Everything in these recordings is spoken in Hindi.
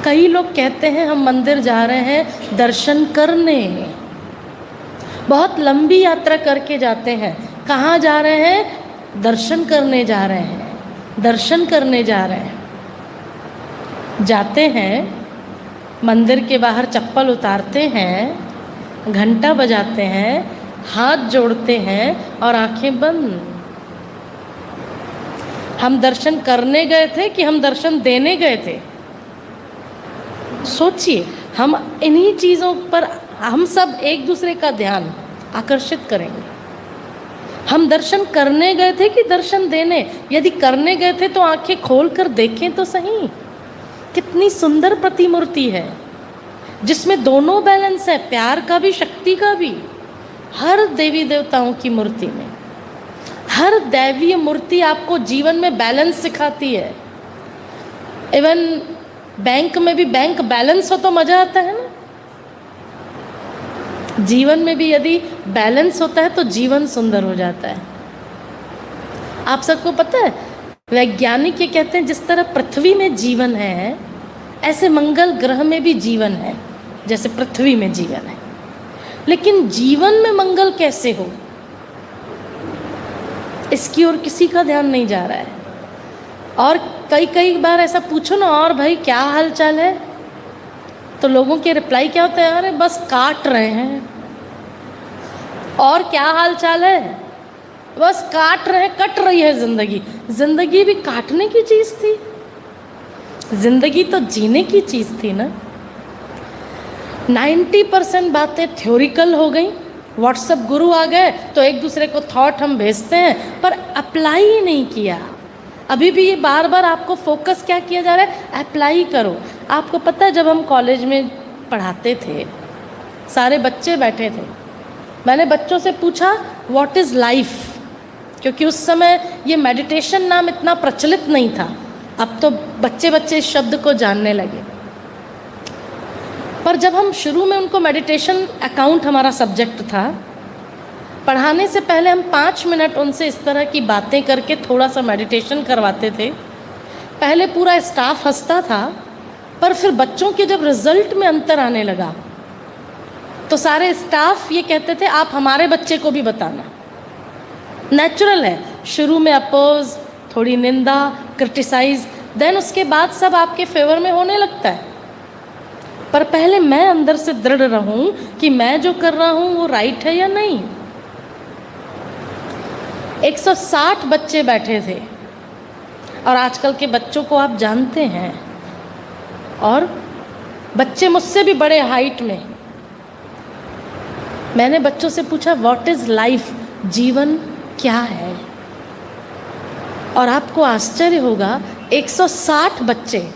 कई लोग कहते हैं हम मंदिर जा रहे हैं दर्शन करने, बहुत लंबी यात्रा करके जाते हैं। कहाँ जा रहे हैं? दर्शन करने जा रहे हैं, दर्शन करने जा रहे हैं। जाते हैं, मंदिर के बाहर चप्पल उतारते हैं, घंटा बजाते हैं, हाथ जोड़ते हैं और आंखें बंद। हम दर्शन करने गए थे कि हम दर्शन देने गए थे? सोचिए, हम इन्हीं चीज़ों पर हम सब एक दूसरे का ध्यान आकर्षित करेंगे। हम दर्शन करने गए थे कि दर्शन देने? यदि करने गए थे तो आंखें खोल कर देखें तो सही, कितनी सुंदर प्रतिमूर्ति है जिसमें दोनों बैलेंस है, प्यार का भी शक्ति का भी। हर देवी देवताओं की मूर्ति में, हर दैवीय मूर्ति आपको जीवन में बैलेंस सिखाती है। इवन बैंक में भी बैंक बैलेंस हो तो मज़ा आता है ना। जीवन में भी यदि बैलेंस होता है तो जीवन सुंदर हो जाता है। आप सबको पता है, वैज्ञानिक ये कहते हैं जिस तरह पृथ्वी में जीवन है ऐसे मंगल ग्रह में भी जीवन है, जैसे पृथ्वी में जीवन है। लेकिन जीवन में मंगल कैसे हो, इसकी ओर किसी का ध्यान नहीं जा रहा है। और कई बार ऐसा पूछो ना, और भाई क्या हाल चाल है, तो लोगों के रिप्लाई क्या होता है? अरे बस काट रहे हैं। और क्या हाल चाल है? बस काट रहे हैं, कट रही है जिंदगी। जिंदगी भी काटने की चीज़ थी, जिंदगी तो जीने की चीज़ थी ना। 90% बातें थ्योरिकल हो गई। व्हाट्सएप गुरु आ गए तो एक दूसरे को थॉट हम भेजते हैं, पर अप्लाई ही नहीं किया। अभी भी ये बार बार आपको फोकस क्या किया जा रहा है? अप्लाई करो। आपको पता है, जब हम कॉलेज में पढ़ाते थे, सारे बच्चे बैठे थे, मैंने बच्चों से पूछा व्हाट इज़ लाइफ, क्योंकि उस समय ये मेडिटेशन नाम इतना प्रचलित नहीं था। अब तो बच्चे बच्चे इस शब्द को जानने लगे। पर जब हम शुरू में उनको मेडिटेशन, अकाउंट हमारा सब्जेक्ट था, पढ़ाने से पहले हम 5 मिनट उनसे इस तरह की बातें करके थोड़ा सा मेडिटेशन करवाते थे। पहले पूरा स्टाफ हंसता था, पर फिर बच्चों के जब रिजल्ट में अंतर आने लगा तो सारे स्टाफ ये कहते थे आप हमारे बच्चे को भी बताना। नेचुरल है, शुरू में अपोज, थोड़ी निंदा, क्रिटिसाइज, देन उसके बाद सब आपके फेवर में होने लगता है। पर पहले मैं अंदर से दृढ़ रहूं कि मैं जो कर रहा हूं वो राइट है या नहीं। 160 बच्चे बैठे थे, और आजकल के बच्चों को आप जानते हैं, और बच्चे मुझसे भी बड़े हाइट में। मैंने बच्चों से पूछा व्हाट इज़ लाइफ, जीवन क्या है? और आपको आश्चर्य होगा, 160 बच्चे,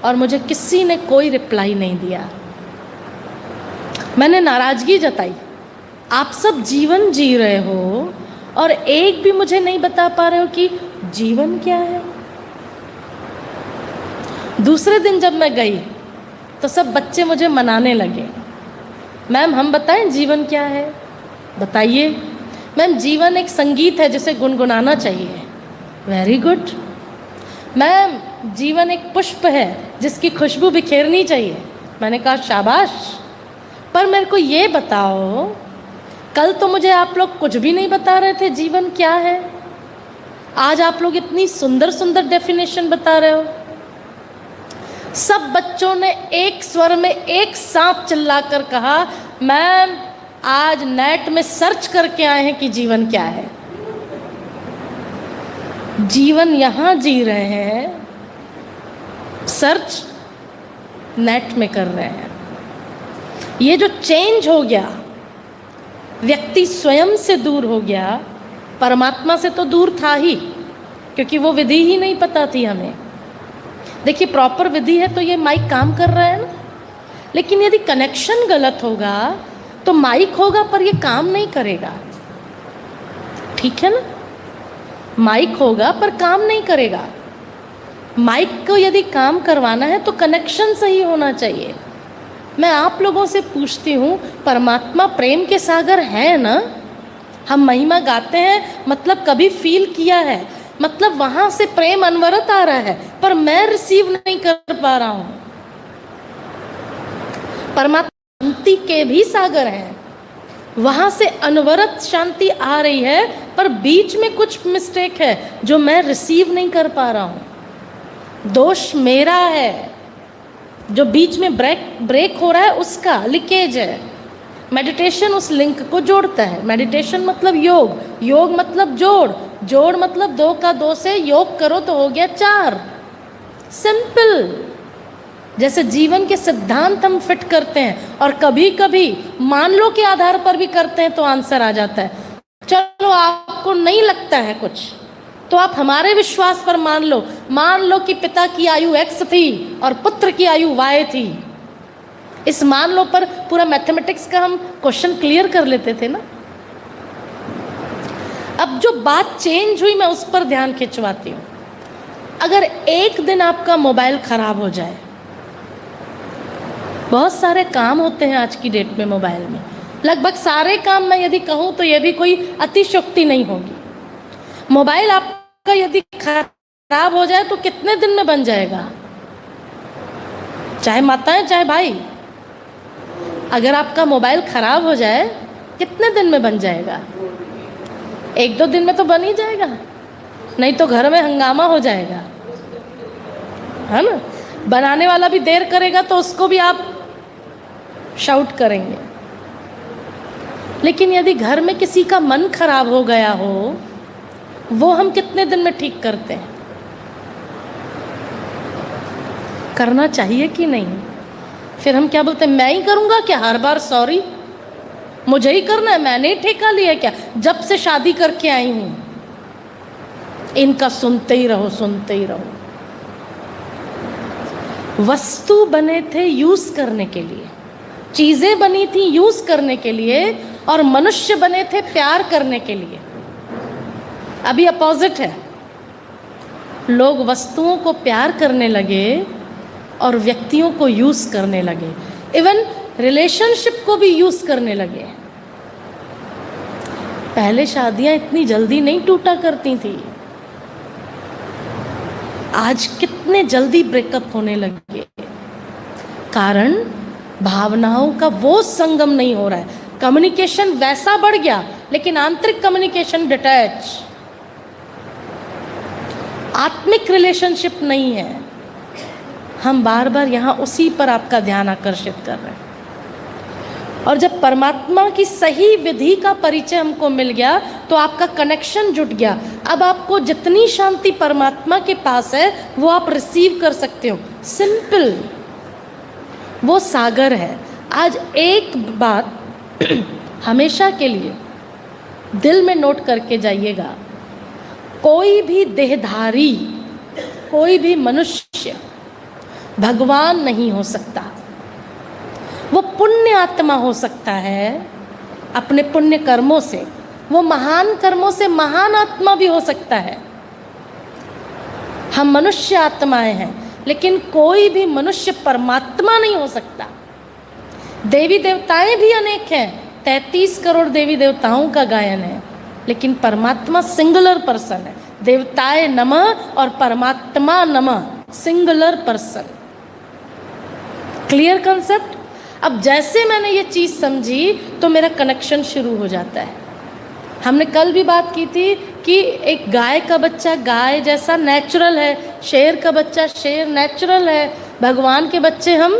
और मुझे किसी ने कोई रिप्लाई नहीं दिया। मैंने नाराज़गी जताई, आप सब जीवन जी रहे हो और एक भी मुझे नहीं बता पा रहे हो कि जीवन क्या है। दूसरे दिन जब मैं गई तो सब बच्चे मुझे मनाने लगे, मैम हम बताएं जीवन क्या है? बताइए। मैम जीवन एक संगीत है जिसे गुनगुनाना चाहिए। Very good. मैम जीवन एक पुष्प है जिसकी खुशबू बिखेरनी चाहिए। मैंने कहा शाबाश। पर मेरे को ये बताओ, कल तो मुझे आप लोग कुछ भी नहीं बता रहे थे जीवन क्या है, आज आप लोग इतनी सुंदर सुंदर डेफिनेशन बता रहे हो। सब बच्चों ने एक स्वर में एक साथ चिल्लाकर कहा मैम आज नेट में सर्च करके आए हैं कि जीवन क्या है। जीवन यहाँ जी रहे हैं, सर्च नेट में कर रहे हैं। ये जो चेंज हो गया, व्यक्ति स्वयं से दूर हो गया, परमात्मा से तो दूर था ही, क्योंकि वो विधि ही नहीं पता थी हमें। देखिए प्रॉपर विधि है तो ये माइक काम कर रहा है ना, लेकिन यदि कनेक्शन गलत होगा तो माइक होगा पर ये काम नहीं करेगा। ठीक है ना, माइक होगा पर काम नहीं करेगा। माइक को यदि काम करवाना है तो कनेक्शन सही होना चाहिए। मैं आप लोगों से पूछती हूँ, परमात्मा प्रेम के सागर है ना? हम महिमा गाते हैं मतलब कभी फील किया है, मतलब वहाँ से प्रेम अनवरत आ रहा है, पर मैं रिसीव नहीं कर पा रहा हूँ। परमात्मा शांति के भी सागर हैं, वहाँ से अनवरत शांति आ रही है, पर बीच में कुछ मिस्टेक है जो मैं रिसीव नहीं कर पा रहा हूँ। दोष मेरा है, जो बीच में ब्रेक हो रहा है उसका लीकेज है। मेडिटेशन उस लिंक को जोड़ता है। मेडिटेशन मतलब योग, योग मतलब जोड़ मतलब 2 का 2 से योग करो तो हो गया 4। सिंपल। जैसे जीवन के सिद्धांत हम फिट करते हैं और कभी कभी मान लो के आधार पर भी करते हैं तो आंसर आ जाता है। चलो आपको नहीं लगता है कुछ तो आप हमारे विश्वास पर मान लो कि पिता की आयु x थी और पुत्र की आयु y थी। इस मान लो पर पूरा मैथमेटिक्स का हम क्वेश्चन क्लियर कर लेते थे ना। अब जो बात चेंज हुई मैं उस पर ध्यान खिंचवाती हूँ। अगर एक दिन आपका मोबाइल खराब हो जाए, बहुत सारे काम होते हैं आज की डेट में मोबाइल में, लगभग सारे काम मैं यदि कहूँ तो यह भी कोई अतिशयोक्ति नहीं होगी। मोबाइल आपका यदि खराब हो जाए तो कितने दिन में बन जाएगा? चाहे माताएं चाहे भाई, अगर आपका मोबाइल खराब हो जाए कितने दिन में बन जाएगा? 1-2 दिन में तो बन ही जाएगा, नहीं तो घर में हंगामा हो जाएगा, है ना। बनाने वाला भी देर करेगा तो उसको भी आप शाउट करेंगे। लेकिन यदि घर में किसी का मन खराब हो गया हो, वो हम कितने दिन में ठीक करते हैं? करना चाहिए कि नहीं? फिर हम क्या बोलते हैं, मैं ही करूँगा क्या हर बार? सॉरी, मुझे ही करना है, मैंने ही ठेका लिया क्या? जब से शादी करके आई हूँ इनका सुनते ही रहो। वस्तु बने थे यूज करने के लिए, चीजें बनी थी यूज करने के लिए, और मनुष्य बने थे प्यार करने के लिए। अभी अपोजिट है, लोग वस्तुओं को प्यार करने लगे और व्यक्तियों को यूज करने लगे, इवन रिलेशनशिप को भी यूज करने लगे। पहले शादियां इतनी जल्दी नहीं टूटा करती थी, आज कितने जल्दी ब्रेकअप होने लगे। कारण भावनाओं का वो संगम नहीं हो रहा है। कम्युनिकेशन वैसा बढ़ गया लेकिन आंतरिक कम्युनिकेशन डिटैच, आत्मिक रिलेशनशिप नहीं है। हम बार बार यहाँ उसी पर आपका ध्यान आकर्षित कर रहे हैं। और जब परमात्मा की सही विधि का परिचय हमको मिल गया तो आपका कनेक्शन जुट गया। अब आपको जितनी शांति परमात्मा के पास है वो आप रिसीव कर सकते हो। सिंपल, वो सागर है। आज एक बात हमेशा के लिए दिल में नोट करके जाइएगा, कोई भी देहधारी, कोई भी मनुष्य भगवान नहीं हो सकता। वो पुण्य आत्मा हो सकता है अपने पुण्य कर्मों से, वो महान कर्मों से महान आत्मा भी हो सकता है। हम मनुष्य आत्माएं हैं लेकिन कोई भी मनुष्य परमात्मा नहीं हो सकता। देवी देवताएं भी अनेक हैं, 33 करोड़ देवी देवताओं का गायन है, लेकिन परमात्मा सिंगुलर पर्सन है। देवताए नमः और परमात्मा नमः, सिंगुलर पर्सन। Clear concept? अब जैसे मैंने ये चीज़ समझी तो मेरा कनेक्शन शुरू हो जाता है। हमने कल भी बात की थी कि एक गाय का बच्चा गाय जैसा नेचुरल है, शेर का बच्चा शेर नेचुरल है, भगवान के बच्चे हम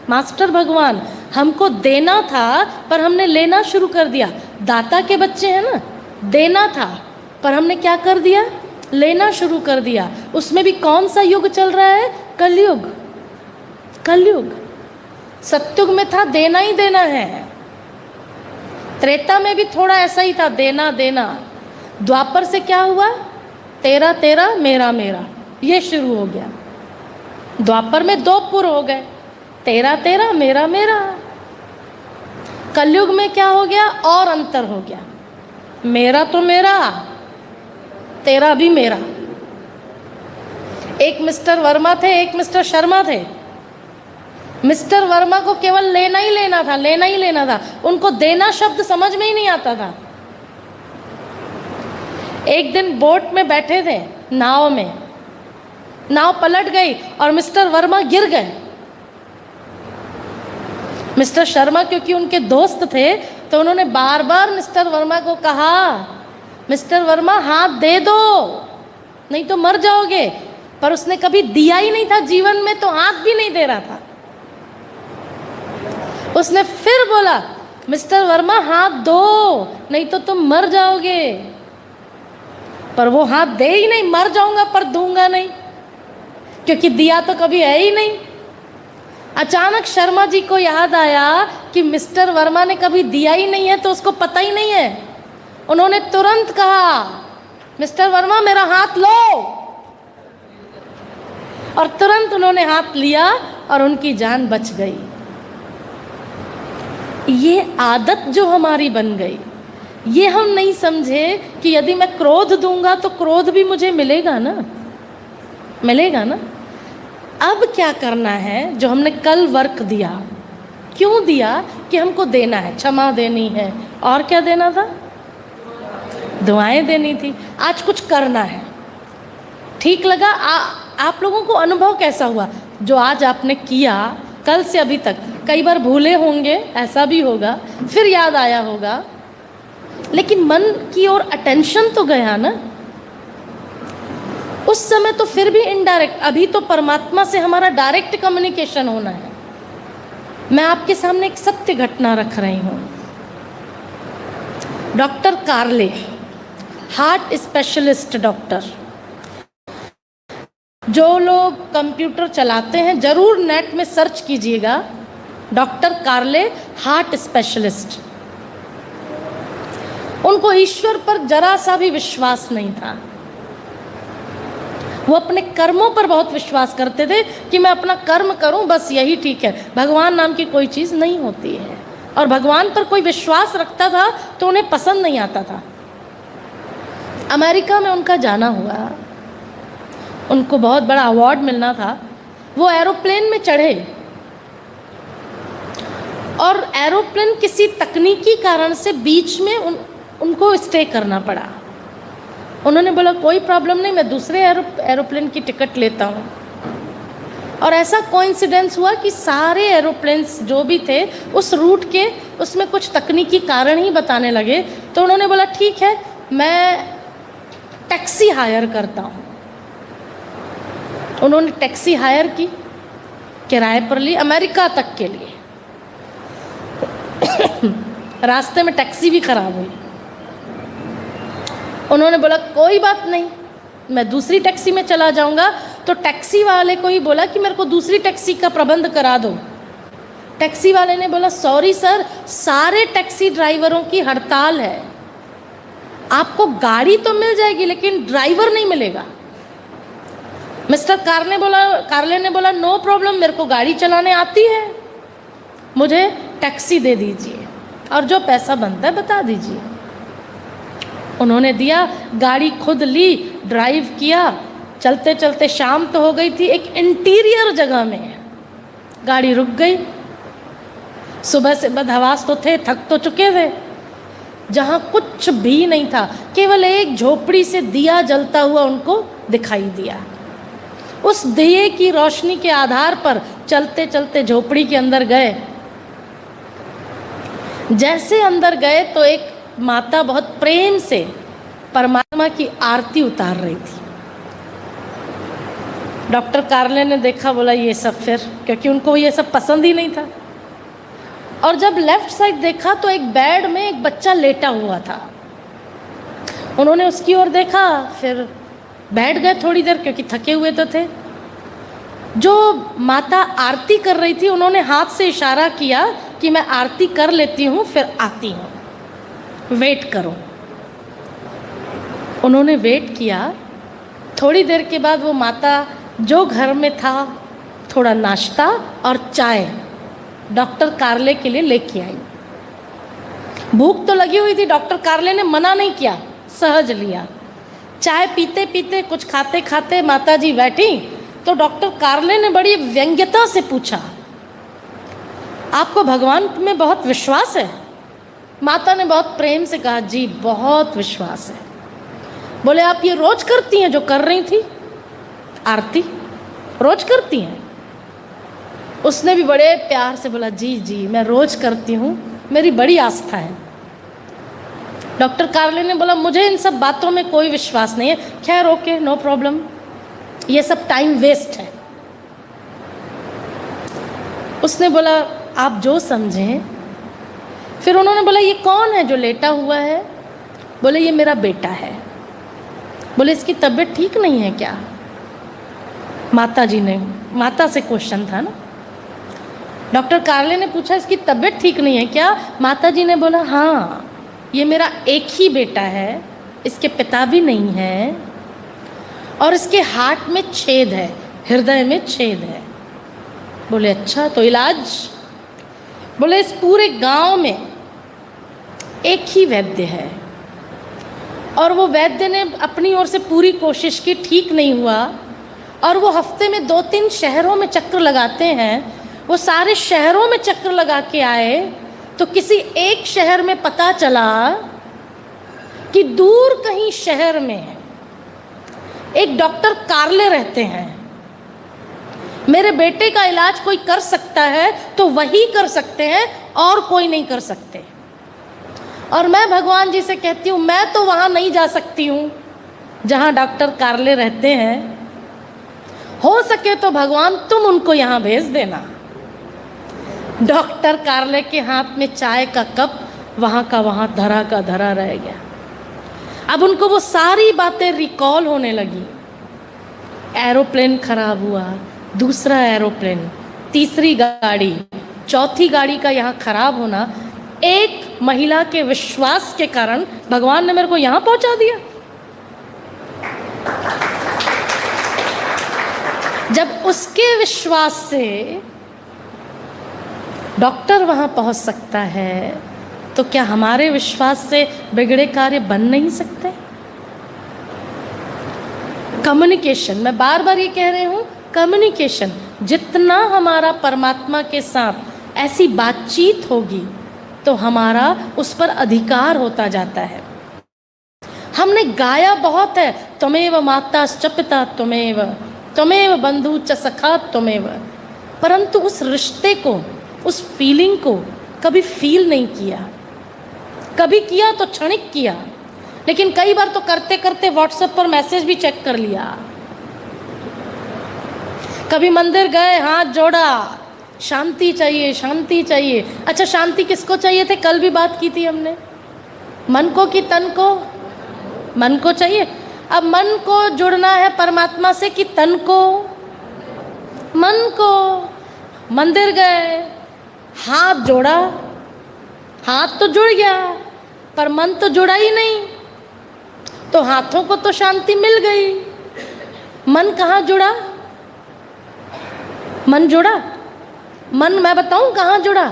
मास्टर भगवान। हमको देना था पर हमने लेना शुरू कर दिया। दाता के बच्चे हैं ना, देना था पर हमने क्या कर दिया, लेना शुरू कर दिया। उसमें भी कौन सा युग चल रहा है? कलयुग। कलयुग। सत्युग में था देना ही देना है, त्रेता में भी थोड़ा ऐसा ही था, देना देना। द्वापर से क्या हुआ? तेरा तेरा मेरा मेरा, ये शुरू हो गया। द्वापर में 2 पुर हो गए, तेरा तेरा मेरा मेरा। कलयुग में क्या हो गया? और अंतर हो गया, मेरा तो मेरा, तेरा भी मेरा। एक मिस्टर वर्मा थे, एक मिस्टर शर्मा थे। मिस्टर वर्मा को केवल लेना ही लेना था, लेना ही लेना था। उनको देना शब्द समझ में ही नहीं आता था। एक दिन बोट में बैठे थे, नाव में, नाव पलट गई और मिस्टर वर्मा गिर गए। मिस्टर शर्मा क्योंकि उनके दोस्त थे तो उन्होंने बार बार मिस्टर वर्मा को कहा, मिस्टर वर्मा हाथ दे दो नहीं तो मर जाओगे, पर उसने कभी दिया ही नहीं था जीवन में, तो हाथ भी नहीं दे रहा था। उसने फिर बोला, मिस्टर वर्मा हाथ दो नहीं तो तुम मर जाओगे, पर वो हाथ दे ही नहीं, मर जाऊंगा पर दूंगा नहीं, क्योंकि दिया तो कभी है ही नहीं। अचानक शर्मा जी को याद आया कि मिस्टर वर्मा ने कभी दिया ही नहीं है तो उसको पता ही नहीं है। उन्होंने तुरंत कहा, मिस्टर वर्मा मेरा हाथ लो, और तुरंत उन्होंने हाथ लिया और उनकी जान बच गई। ये आदत जो हमारी बन गई, ये हम नहीं समझे कि यदि मैं क्रोध दूंगा तो क्रोध भी मुझे मिलेगा ना, मिलेगा ना। अब क्या करना है, जो हमने कल वर्क दिया, क्यों दिया? कि हमको देना है, क्षमा देनी है, और क्या देना था? दुआएं देनी थी। आज कुछ करना है। ठीक लगा? आप लोगों को अनुभव कैसा हुआ जो आज आपने किया? कल से अभी तक कई बार भूले होंगे, ऐसा भी होगा, फिर याद आया होगा, लेकिन मन की ओर अटेंशन तो गया ना उस समय। तो फिर भी इनडायरेक्ट, अभी तो परमात्मा से हमारा डायरेक्ट कम्युनिकेशन होना है। मैं आपके सामने एक सत्य घटना रख रही हूँ। डॉक्टर कार्ले, हार्ट स्पेशलिस्ट डॉक्टर, जो लोग कंप्यूटर चलाते हैं जरूर नेट में सर्च कीजिएगा, डॉक्टर कार्ले हार्ट स्पेशलिस्ट। उनको ईश्वर पर जरा सा भी विश्वास नहीं था। वो अपने कर्मों पर बहुत विश्वास करते थे कि मैं अपना कर्म करूं, बस यही ठीक है, भगवान नाम की कोई चीज़ नहीं होती है। और भगवान पर कोई विश्वास रखता था तो उन्हें पसंद नहीं आता था। अमेरिका में उनका जाना हुआ, उनको बहुत बड़ा अवार्ड मिलना था। वो एरोप्लेन में चढ़े और एरोप्लेन किसी तकनीकी कारण से बीच में उनको स्टे करना पड़ा। उन्होंने बोला कोई प्रॉब्लम नहीं, मैं दूसरे एरोप्लेन की टिकट लेता हूँ। और ऐसा कोइंसिडेंस हुआ कि सारे एरोप्लेन्स जो भी थे उस रूट के, उसमें कुछ तकनीकी कारण ही बताने लगे। तो उन्होंने बोला ठीक है, मैं टैक्सी हायर करता हूँ। उन्होंने टैक्सी हायर की, किराए पर ली, अमेरिका तक के लिए। रास्ते में टैक्सी भी खराब हुई। उन्होंने बोला कोई बात नहीं, मैं दूसरी टैक्सी में चला जाऊंगा। तो टैक्सी वाले को ही बोला कि मेरे को दूसरी टैक्सी का प्रबंध करा दो। टैक्सी वाले ने बोला सॉरी सर, सारे टैक्सी ड्राइवरों की हड़ताल है, आपको गाड़ी तो मिल जाएगी लेकिन ड्राइवर नहीं मिलेगा। मिस्टर कार्ले ने बोला नो प्रॉब्लम, मेरे को गाड़ी चलाने आती है, मुझे टैक्सी दे दीजिए और जो पैसा बनता है बता दीजिए। उन्होंने दिया, गाड़ी खुद ली, ड्राइव किया। चलते चलते शाम तो हो गई थी, एक इंटीरियर जगह में गाड़ी रुक गई। सुबह से बदहवास तो थे, थक तो चुके थे। जहाँ कुछ भी नहीं था, केवल एक झोपड़ी से दिया जलता हुआ उनको दिखाई दिया। उस दिए की रोशनी के आधार पर चलते चलते झोपड़ी के अंदर गए। जैसे अंदर गए तो एक माता बहुत प्रेम से परमात्मा की आरती उतार रही थी। डॉक्टर कार्ले ने देखा, बोला ये सब फिर, क्योंकि उनको ये सब पसंद ही नहीं था। और जब लेफ्ट साइड देखा तो एक बेड में एक बच्चा लेटा हुआ था। उन्होंने उसकी ओर देखा, फिर बैठ गए थोड़ी देर, क्योंकि थके हुए तो थे। जो माता आरती कर रही थी, उन्होंने हाथ से इशारा किया कि मैं आरती कर लेती हूँ फिर आती हूँ, वेट करो। उन्होंने वेट किया। थोड़ी देर के बाद वो माता जो घर में था, थोड़ा नाश्ता और चाय डॉक्टर कार्ले के लिए लेके आई। भूख तो लगी हुई थी, डॉक्टर कार्ले ने मना नहीं किया, सहज लिया। चाय पीते पीते, कुछ खाते खाते माता जी बैठी तो डॉक्टर कार्ले ने बड़ी व्यंग्यता से पूछा, आपको भगवान में बहुत विश्वास है? माता ने बहुत प्रेम से कहा, जी बहुत विश्वास है। बोले आप ये रोज करती हैं जो कर रही थी, आरती रोज करती हैं? उसने भी बड़े प्यार से बोला, जी जी मैं रोज करती हूँ, मेरी बड़ी आस्था है। डॉक्टर कार्ले ने बोला, मुझे इन सब बातों में कोई विश्वास नहीं है। खैर ओके, नो प्रॉब्लम, ये सब टाइम वेस्ट है। उसने बोला, आप जो समझें। फिर उन्होंने बोला, ये कौन है जो लेटा हुआ है? बोले, ये मेरा बेटा है। बोले, इसकी तबीयत ठीक नहीं है क्या? माता से क्वेश्चन था ना। डॉक्टर कार्ले ने पूछा, इसकी तबीयत ठीक नहीं है क्या? माता जी ने बोला, हाँ, ये मेरा एक ही बेटा है, इसके पिता भी नहीं है, और इसके हार्ट में छेद है, हृदय में छेद है। बोले, अच्छा, तो इलाज? बोले, इस पूरे गांव में एक ही वैद्य है, और वो वैद्य ने अपनी ओर से पूरी कोशिश की, ठीक नहीं हुआ, और वो हफ्ते में 2-3 शहरों में चक्कर लगाते हैं। वो सारे शहरों में चक्कर लगा के आए तो किसी एक शहर में पता चला कि दूर कहीं शहर में एक डॉक्टर कार्ले रहते हैं। मेरे बेटे का इलाज कोई कर सकता है तो वही कर सकते हैं, और कोई नहीं कर सकते। और मैं भगवान जी से कहती हूँ, मैं तो वहाँ नहीं जा सकती हूँ जहाँ डॉक्टर कार्ले रहते हैं। हो सके तो भगवान तुम उनको यहाँ भेज देना। डॉक्टर कार्ले के हाथ में चाय का कप वहाँ का वहाँ, धरा का धरा रह गया। अब उनको वो सारी बातें रिकॉल होने लगी। एरोप्लेन खराब हुआ, दूसरा एरोप्लेन, तीसरी गाड़ी, चौथी गाड़ी का यहाँ खराब होना, एक महिला के विश्वास के कारण भगवान ने मेरे को यहाँ पहुँचा दिया। जब उसके विश्वास से डॉक्टर वहाँ पहुँच सकता है, तो क्या हमारे विश्वास से बिगड़े कार्य बन नहीं सकते? कम्युनिकेशन, मैं बार बार ये कह रही हूँ, कम्युनिकेशन, जितना हमारा परमात्मा के साथ ऐसी बातचीत होगी तो हमारा उस पर अधिकार होता जाता है। हमने गाया बहुत है, त्वमेव माता च पिता त्वमेव, त्वमेव बंधु च सखा त्वमेव, परंतु उस रिश्ते को, उस फीलिंग को कभी फील नहीं किया। कभी किया तो क्षणिक किया, लेकिन कई बार तो करते करते व्हाट्सएप पर मैसेज भी चेक कर लिया। कभी मंदिर गए, हाथ जोड़ा, शांति चाहिए, शांति चाहिए। अच्छा, शांति किसको चाहिए थे? कल भी बात की थी हमने, मन को कि तन को? मन को चाहिए। अब मन को जुड़ना है परमात्मा से कि तन को? मन को। मंदिर गए, हाथ जोड़ा, हाथ तो जुड़ गया पर मन तो जुड़ा ही नहीं, तो हाथों को तो शांति मिल गई, मन कहाँ जुड़ा? मन जुड़ा? मन मैं बताऊं कहाँ जुड़ा?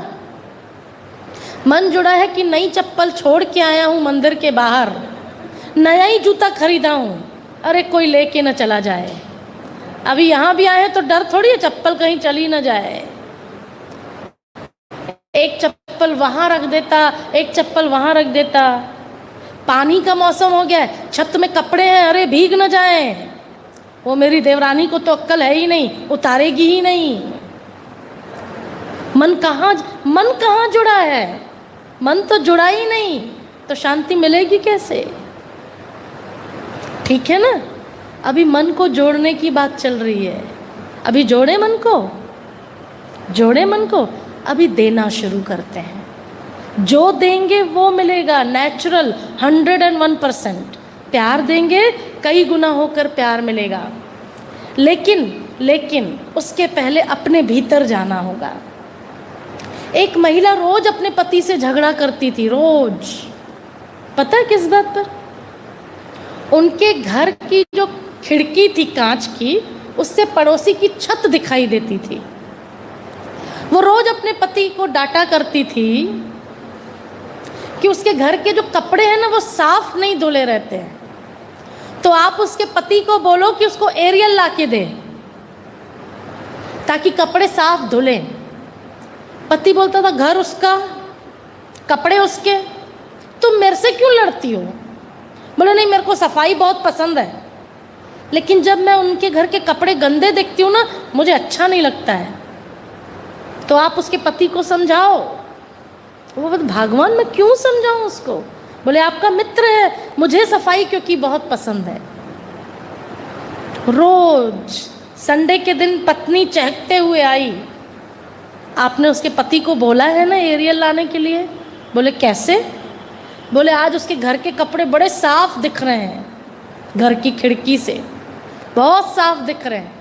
मन जुड़ा है कि नई चप्पल छोड़ के आया हूँ मंदिर के बाहर, नया ही जूता खरीदा हूँ, अरे कोई लेके न चला जाए। अभी यहाँ भी आए हैं तो डर थोड़ी है चप्पल कहीं चली न जाए। एक चप्पल वहाँ रख देता, एक चप्पल वहाँ रख देता। पानी का मौसम हो गया है, छत में कपड़े हैं, अरे भीग न जाए। वो मेरी देवरानी को तो अक्ल है ही नहीं, उतारेगी ही नहीं। मन कहाँ जुड़ा है? मन तो जुड़ा ही नहीं, तो शांति मिलेगी कैसे? ठीक है ना? अभी मन को जोड़ने की बात चल रही है। अभी जोड़े मन को, जोड़े मन को, अभी देना शुरू करते हैं। जो देंगे वो मिलेगा, नेचुरल 101%। प्यार देंगे, कई गुना होकर प्यार मिलेगा। लेकिन उसके पहले अपने भीतर जाना होगा। एक महिला रोज अपने पति से झगड़ा करती थी, रोज। पता है किस बात पर? उनके घर की जो खिड़की थी कांच की, उससे पड़ोसी की छत दिखाई देती थी। वो रोज अपने पति को डांटा करती थी कि उसके घर के जो कपड़े हैं ना वो साफ नहीं धुले रहते हैं, तो आप उसके पति को बोलो कि उसको एरियल ला के दे ताकि कपड़े साफ धुलें। पति बोलता था घर उसका, कपड़े उसके, तुम मेरे से क्यों लड़ती हो? बोले नहीं, मेरे को सफाई बहुत पसंद है, लेकिन जब मैं उनके घर के कपड़े गंदे देखती हूँ ना, मुझे अच्छा नहीं लगता है। तो आप उसके पति को समझाओ। वो बोले भगवान मैं क्यों समझाऊं उसको? बोले आपका मित्र है, मुझे सफाई क्योंकि बहुत पसंद है। रोज संडे के दिन पत्नी चहकते हुए आई, आपने उसके पति को बोला है ना एरियल लाने के लिए? बोले कैसे? बोले आज उसके घर के कपड़े बड़े साफ दिख रहे हैं, घर की खिड़की से बहुत साफ दिख रहे हैं।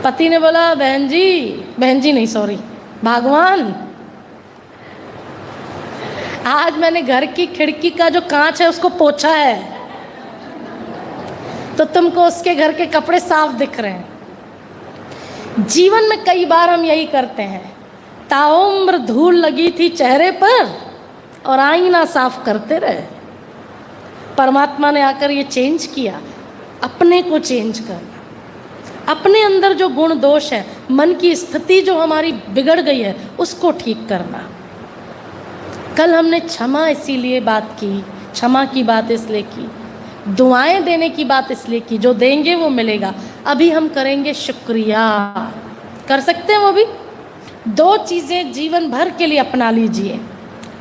पति ने बोला बहन जी नहीं सॉरी भगवान, आज मैंने घर की खिड़की का जो कांच है उसको पोंछा है, तो तुमको उसके घर के कपड़े साफ दिख रहे हैं। जीवन में कई बार हम यही करते हैं, ताउम्र धूल लगी थी चेहरे पर और आईना साफ करते रहे। परमात्मा ने आकर ये चेंज किया, अपने को चेंज करना, अपने अंदर जो गुण दोष है, मन की स्थिति जो हमारी बिगड़ गई है उसको ठीक करना। कल हमने क्षमा इसीलिए बात की, क्षमा की बात इसलिए की, दुआएं देने की बात इसलिए की, जो देंगे वो मिलेगा। अभी हम करेंगे शुक्रिया, कर सकते हैं वो भी। 2 चीज़ें जीवन भर के लिए अपना लीजिए,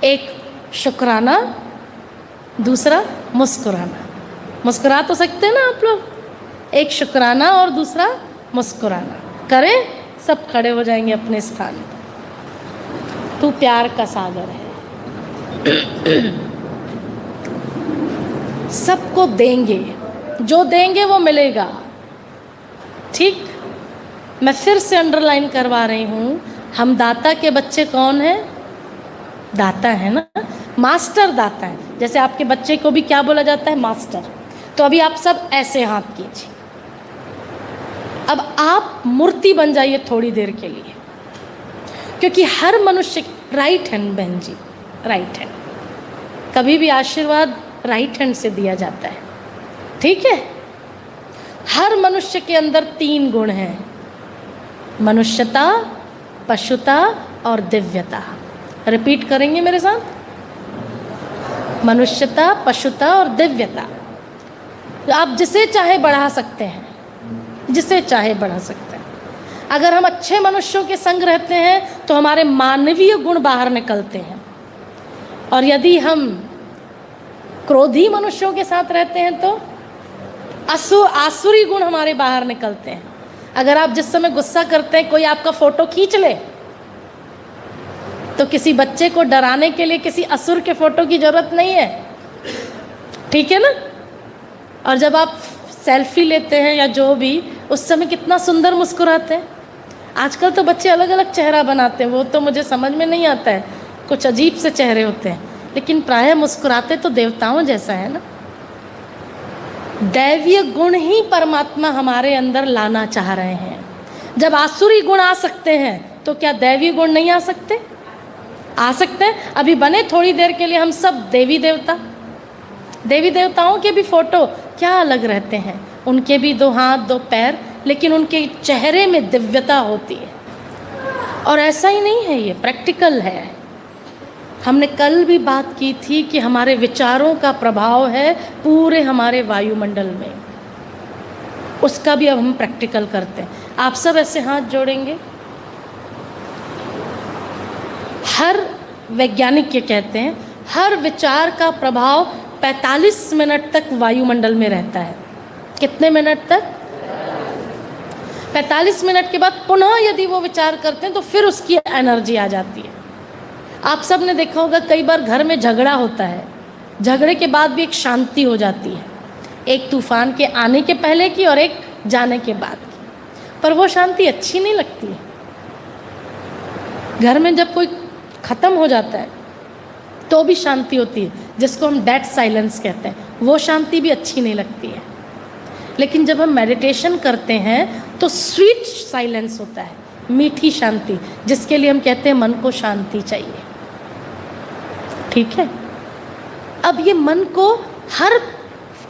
एक शुक्राना, दूसरा मुस्कुराना। मुस्कुरा तो सकते हैं ना आप लोग? एक शुक्राना और दूसरा मुस्कुराना करें, सब खड़े हो जाएंगे अपने स्थान पर। तू प्यार का सागर है, सबको देंगे, जो देंगे वो मिलेगा। ठीक, मैं फिर से अंडरलाइन करवा रही हूँ, हम दाता के बच्चे कौन हैं? दाता है ना, मास्टर दाता है। जैसे आपके बच्चे को भी क्या बोला जाता है? मास्टर। तो अभी आप सब ऐसे हाथ कीजिए, अब आप मूर्ति बन जाइए थोड़ी देर के लिए, क्योंकि हर मनुष्य, राइट हैंड बहन जी, राइट हैंड, कभी भी आशीर्वाद राइट हैंड से दिया जाता है, ठीक है? हर मनुष्य के अंदर 3 गुण हैं, मनुष्यता, पशुता और दिव्यता। रिपीट करेंगे मेरे साथ, मनुष्यता, पशुता और दिव्यता। आप जिसे चाहे बढ़ा सकते हैं, जिसे चाहे बढ़ा सकते हैं। अगर हम अच्छे मनुष्यों के संग रहते हैं तो हमारे मानवीय गुण बाहर निकलते हैं, और यदि हम क्रोधी मनुष्यों के साथ रहते हैं तो आसुरी गुण हमारे बाहर निकलते हैं। अगर आप जिस समय गुस्सा करते हैं, कोई आपका फोटो खींच ले, तो किसी बच्चे को डराने के लिए किसी असुर के फोटो की जरूरत नहीं है, ठीक है ना? और जब आप सेल्फी लेते हैं या जो भी, उस समय कितना सुंदर मुस्कुराते हैं। आजकल तो बच्चे अलग अलग चेहरा बनाते हैं, वो तो मुझे समझ में नहीं आता है, कुछ अजीब से चेहरे होते हैं, लेकिन प्रायः मुस्कुराते तो देवताओं जैसा है ना। दैवीय गुण ही परमात्मा हमारे अंदर लाना चाह रहे हैं। जब आसुरी गुण आ सकते हैं तो क्या दैवीय गुण नहीं आ सकते? आ सकते हैं। अभी बने थोड़ी देर के लिए हम सब देवी देवता। देवी देवताओं के भी फोटो क्या अलग रहते हैं, उनके भी 2 हाथ 2 पैर, लेकिन उनके चेहरे में दिव्यता होती है। और ऐसा ही नहीं है, ये प्रैक्टिकल है। हमने कल भी बात की थी कि हमारे विचारों का प्रभाव है पूरे हमारे वायुमंडल में, उसका भी अब हम प्रैक्टिकल करते हैं। आप सब ऐसे हाथ जोड़ेंगे। हर वैज्ञानिक ये कहते हैं, हर विचार का प्रभाव 45 मिनट तक वायुमंडल में रहता है। कितने मिनट तक? 45 मिनट के बाद पुनः यदि वो विचार करते हैं तो फिर उसकी एनर्जी आ जाती है। आप सब ने देखा होगा, कई बार घर में झगड़ा होता है, झगड़े के बाद भी एक शांति हो जाती है, एक तूफान के आने के पहले की और एक जाने के बाद की, पर वो शांति अच्छी नहीं लगती है। घर में जब कोई ख़त्म हो जाता है तो भी शांति होती है, जिसको हम डेड साइलेंस कहते हैं, वो शांति भी अच्छी नहीं लगती है। लेकिन जब हम मेडिटेशन करते हैं तो स्वीट साइलेंस होता है, मीठी शांति, जिसके लिए हम कहते हैं मन को शांति चाहिए, ठीक है? अब ये मन को हर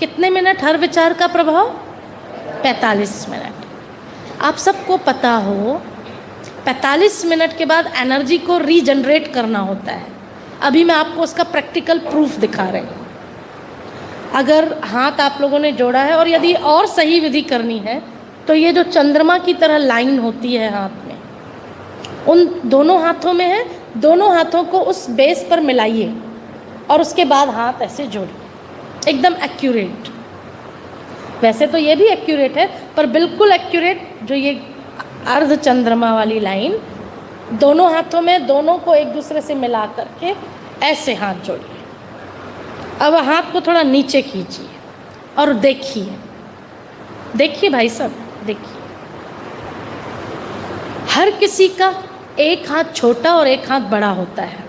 कितने मिनट, हर विचार का प्रभाव 45 मिनट। आप सबको पता हो 45 मिनट के बाद एनर्जी को रीजनरेट करना होता है। अभी मैं आपको उसका प्रैक्टिकल प्रूफ दिखा रही हूँ। अगर हाथ आप लोगों ने जोड़ा है, और यदि और सही विधि करनी है तो ये जो चंद्रमा की तरह लाइन होती है हाथ में, उन दोनों हाथों में है, दोनों हाथों को उस बेस पर मिलाइए और उसके बाद हाथ ऐसे जोड़िए, एकदम एक्यूरेट। वैसे तो ये भी एक्यूरेट है, पर बिल्कुल एक्यूरेट जो ये अर्ध चंद्रमा वाली लाइन, दोनों हाथों में, दोनों को एक दूसरे से मिला करके ऐसे हाथ जोड़िए। अब हाथ को थोड़ा नीचे कीजिए और देखिए, देखिए भाई साहब, देखिए हर किसी का एक हाथ छोटा और एक हाथ बड़ा होता है,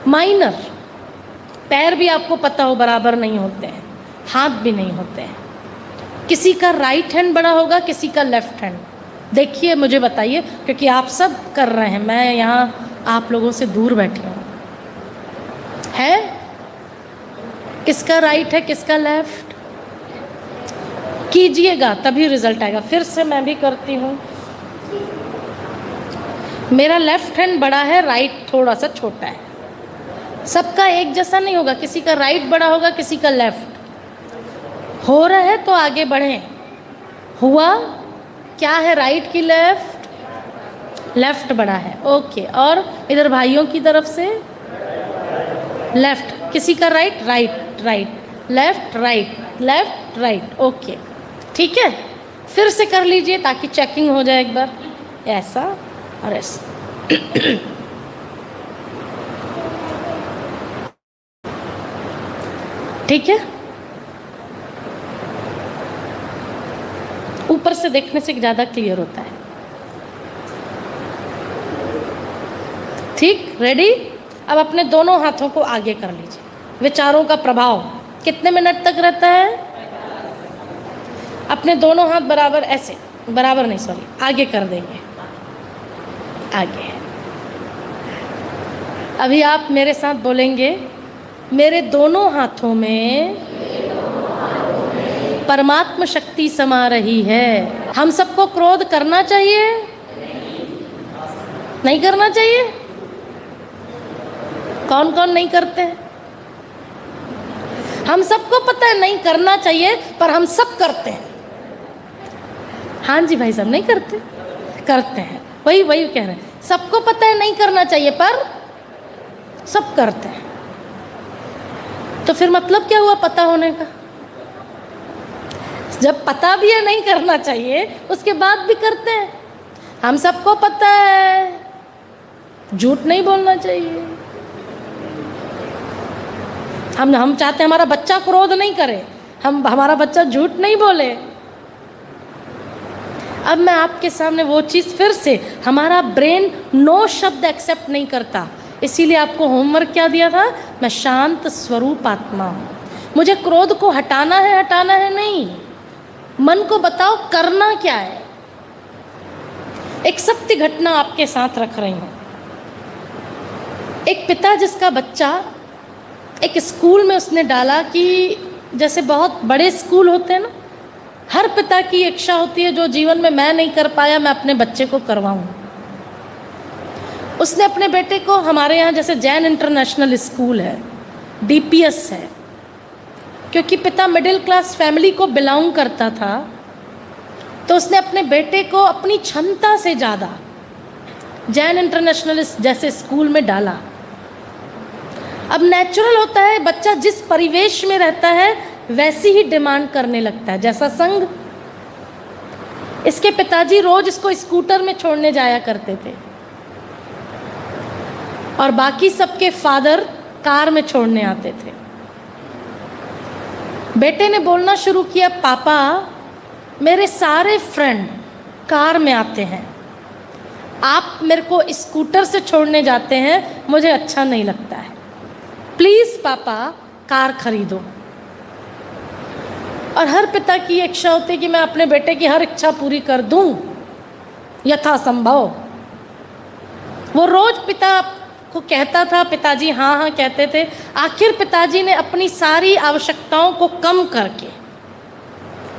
माइनर। पैर भी आपको पता हो बराबर नहीं होते हैं, हाथ भी नहीं होते हैं। किसी का राइट हैंड बड़ा होगा, किसी का लेफ्ट हैंड। देखिए, मुझे बताइए, क्योंकि आप सब कर रहे हैं, मैं यहाँ आप लोगों से दूर बैठी हूँ। है किसका राइट है, किसका लेफ्ट? कीजिएगा तभी रिजल्ट आएगा। फिर से मैं भी करती हूँ। मेरा लेफ्ट हैंड बड़ा है, राइट थोड़ा सा छोटा है। सबका एक जैसा नहीं होगा, किसी का राइट बड़ा होगा, किसी का लेफ्ट। हो रहा है तो आगे बढ़ें। हुआ क्या है, राइट की लेफ्ट? लेफ्ट बड़ा है, ओके। और इधर भाइयों की तरफ से लेफ्ट, किसी का right, right right, left right, left right, okay, ठीक है। फिर से कर लीजिए ताकि चेकिंग हो जाए एक बार, ऐसा और ऐसा। ठीक है, ऊपर से देखने से ज़्यादा क्लियर होता है। ठीक, रेडी? अब अपने दोनों हाथों को आगे कर लीजिए। विचारों का प्रभाव कितने मिनट तक रहता है? अपने दोनों हाथ बराबर, ऐसे बराबर नहीं, सॉरी, आगे कर देंगे, आगे। अभी आप मेरे साथ बोलेंगे, मेरे दोनों हाथों में परमात्मा शक्ति समा रही है। हम सबको क्रोध करना चाहिए? नहीं करना चाहिए? कौन कौन नहीं करते हैं? हम सबको पता है नहीं करना चाहिए, पर हम सब करते हैं। हाँ जी भाई साहब, नहीं करते? करते हैं, वही कह रहे हैं। सबको पता है नहीं करना चाहिए, पर सब करते हैं। तो फिर मतलब क्या हुआ पता होने का? जब पता भी है नहीं करना चाहिए, उसके बाद भी करते हैं। हम सबको पता है झूठ नहीं बोलना चाहिए। हम चाहते हैं हमारा बच्चा क्रोध नहीं करे, हमारा बच्चा झूठ नहीं बोले। अब मैं आपके सामने वो चीज़ फिर से, हमारा ब्रेन नो शब्द एक्सेप्ट नहीं करता, इसीलिए आपको होमवर्क क्या दिया था? मैं शांत स्वरूप आत्मा हूँ, मुझे क्रोध को हटाना है नहीं। मन को बताओ करना क्या है। एक सत्य घटना आपके साथ रख रही हूँ। एक पिता जिसका बच्चा एक स्कूल में उसने डाला कि जैसे बहुत बड़े स्कूल होते हैं ना, हर पिता की इच्छा होती है जो जीवन में मैं नहीं कर पाया मैं अपने बच्चे को करवाऊँ। उसने अपने बेटे को, हमारे यहाँ जैसे जैन इंटरनेशनल स्कूल है, DPS है, क्योंकि पिता मिडिल क्लास फैमिली को बिलोंग करता था, तो उसने अपने बेटे को अपनी क्षमता से ज़्यादा जैन इंटरनेशनल जैसे स्कूल में डाला। अब नेचुरल होता है, बच्चा जिस परिवेश में रहता है वैसी ही डिमांड करने लगता है, जैसा संग। इसके पिताजी रोज इसको स्कूटर में छोड़ने जाया करते थे और बाकी सबके फादर कार में छोड़ने आते थे। बेटे ने बोलना शुरू किया, पापा मेरे सारे फ्रेंड कार में आते हैं, आप मेरे को स्कूटर से छोड़ने जाते हैं, मुझे अच्छा नहीं लगता है, प्लीज़ पापा कार खरीदो। और हर पिता की इच्छा होती है कि मैं अपने बेटे की हर इच्छा पूरी कर दूं यथासंभव। वो रोज पिता को कहता था, पिताजी हाँ हाँ कहते थे। आखिर पिताजी ने अपनी सारी आवश्यकताओं को कम करके,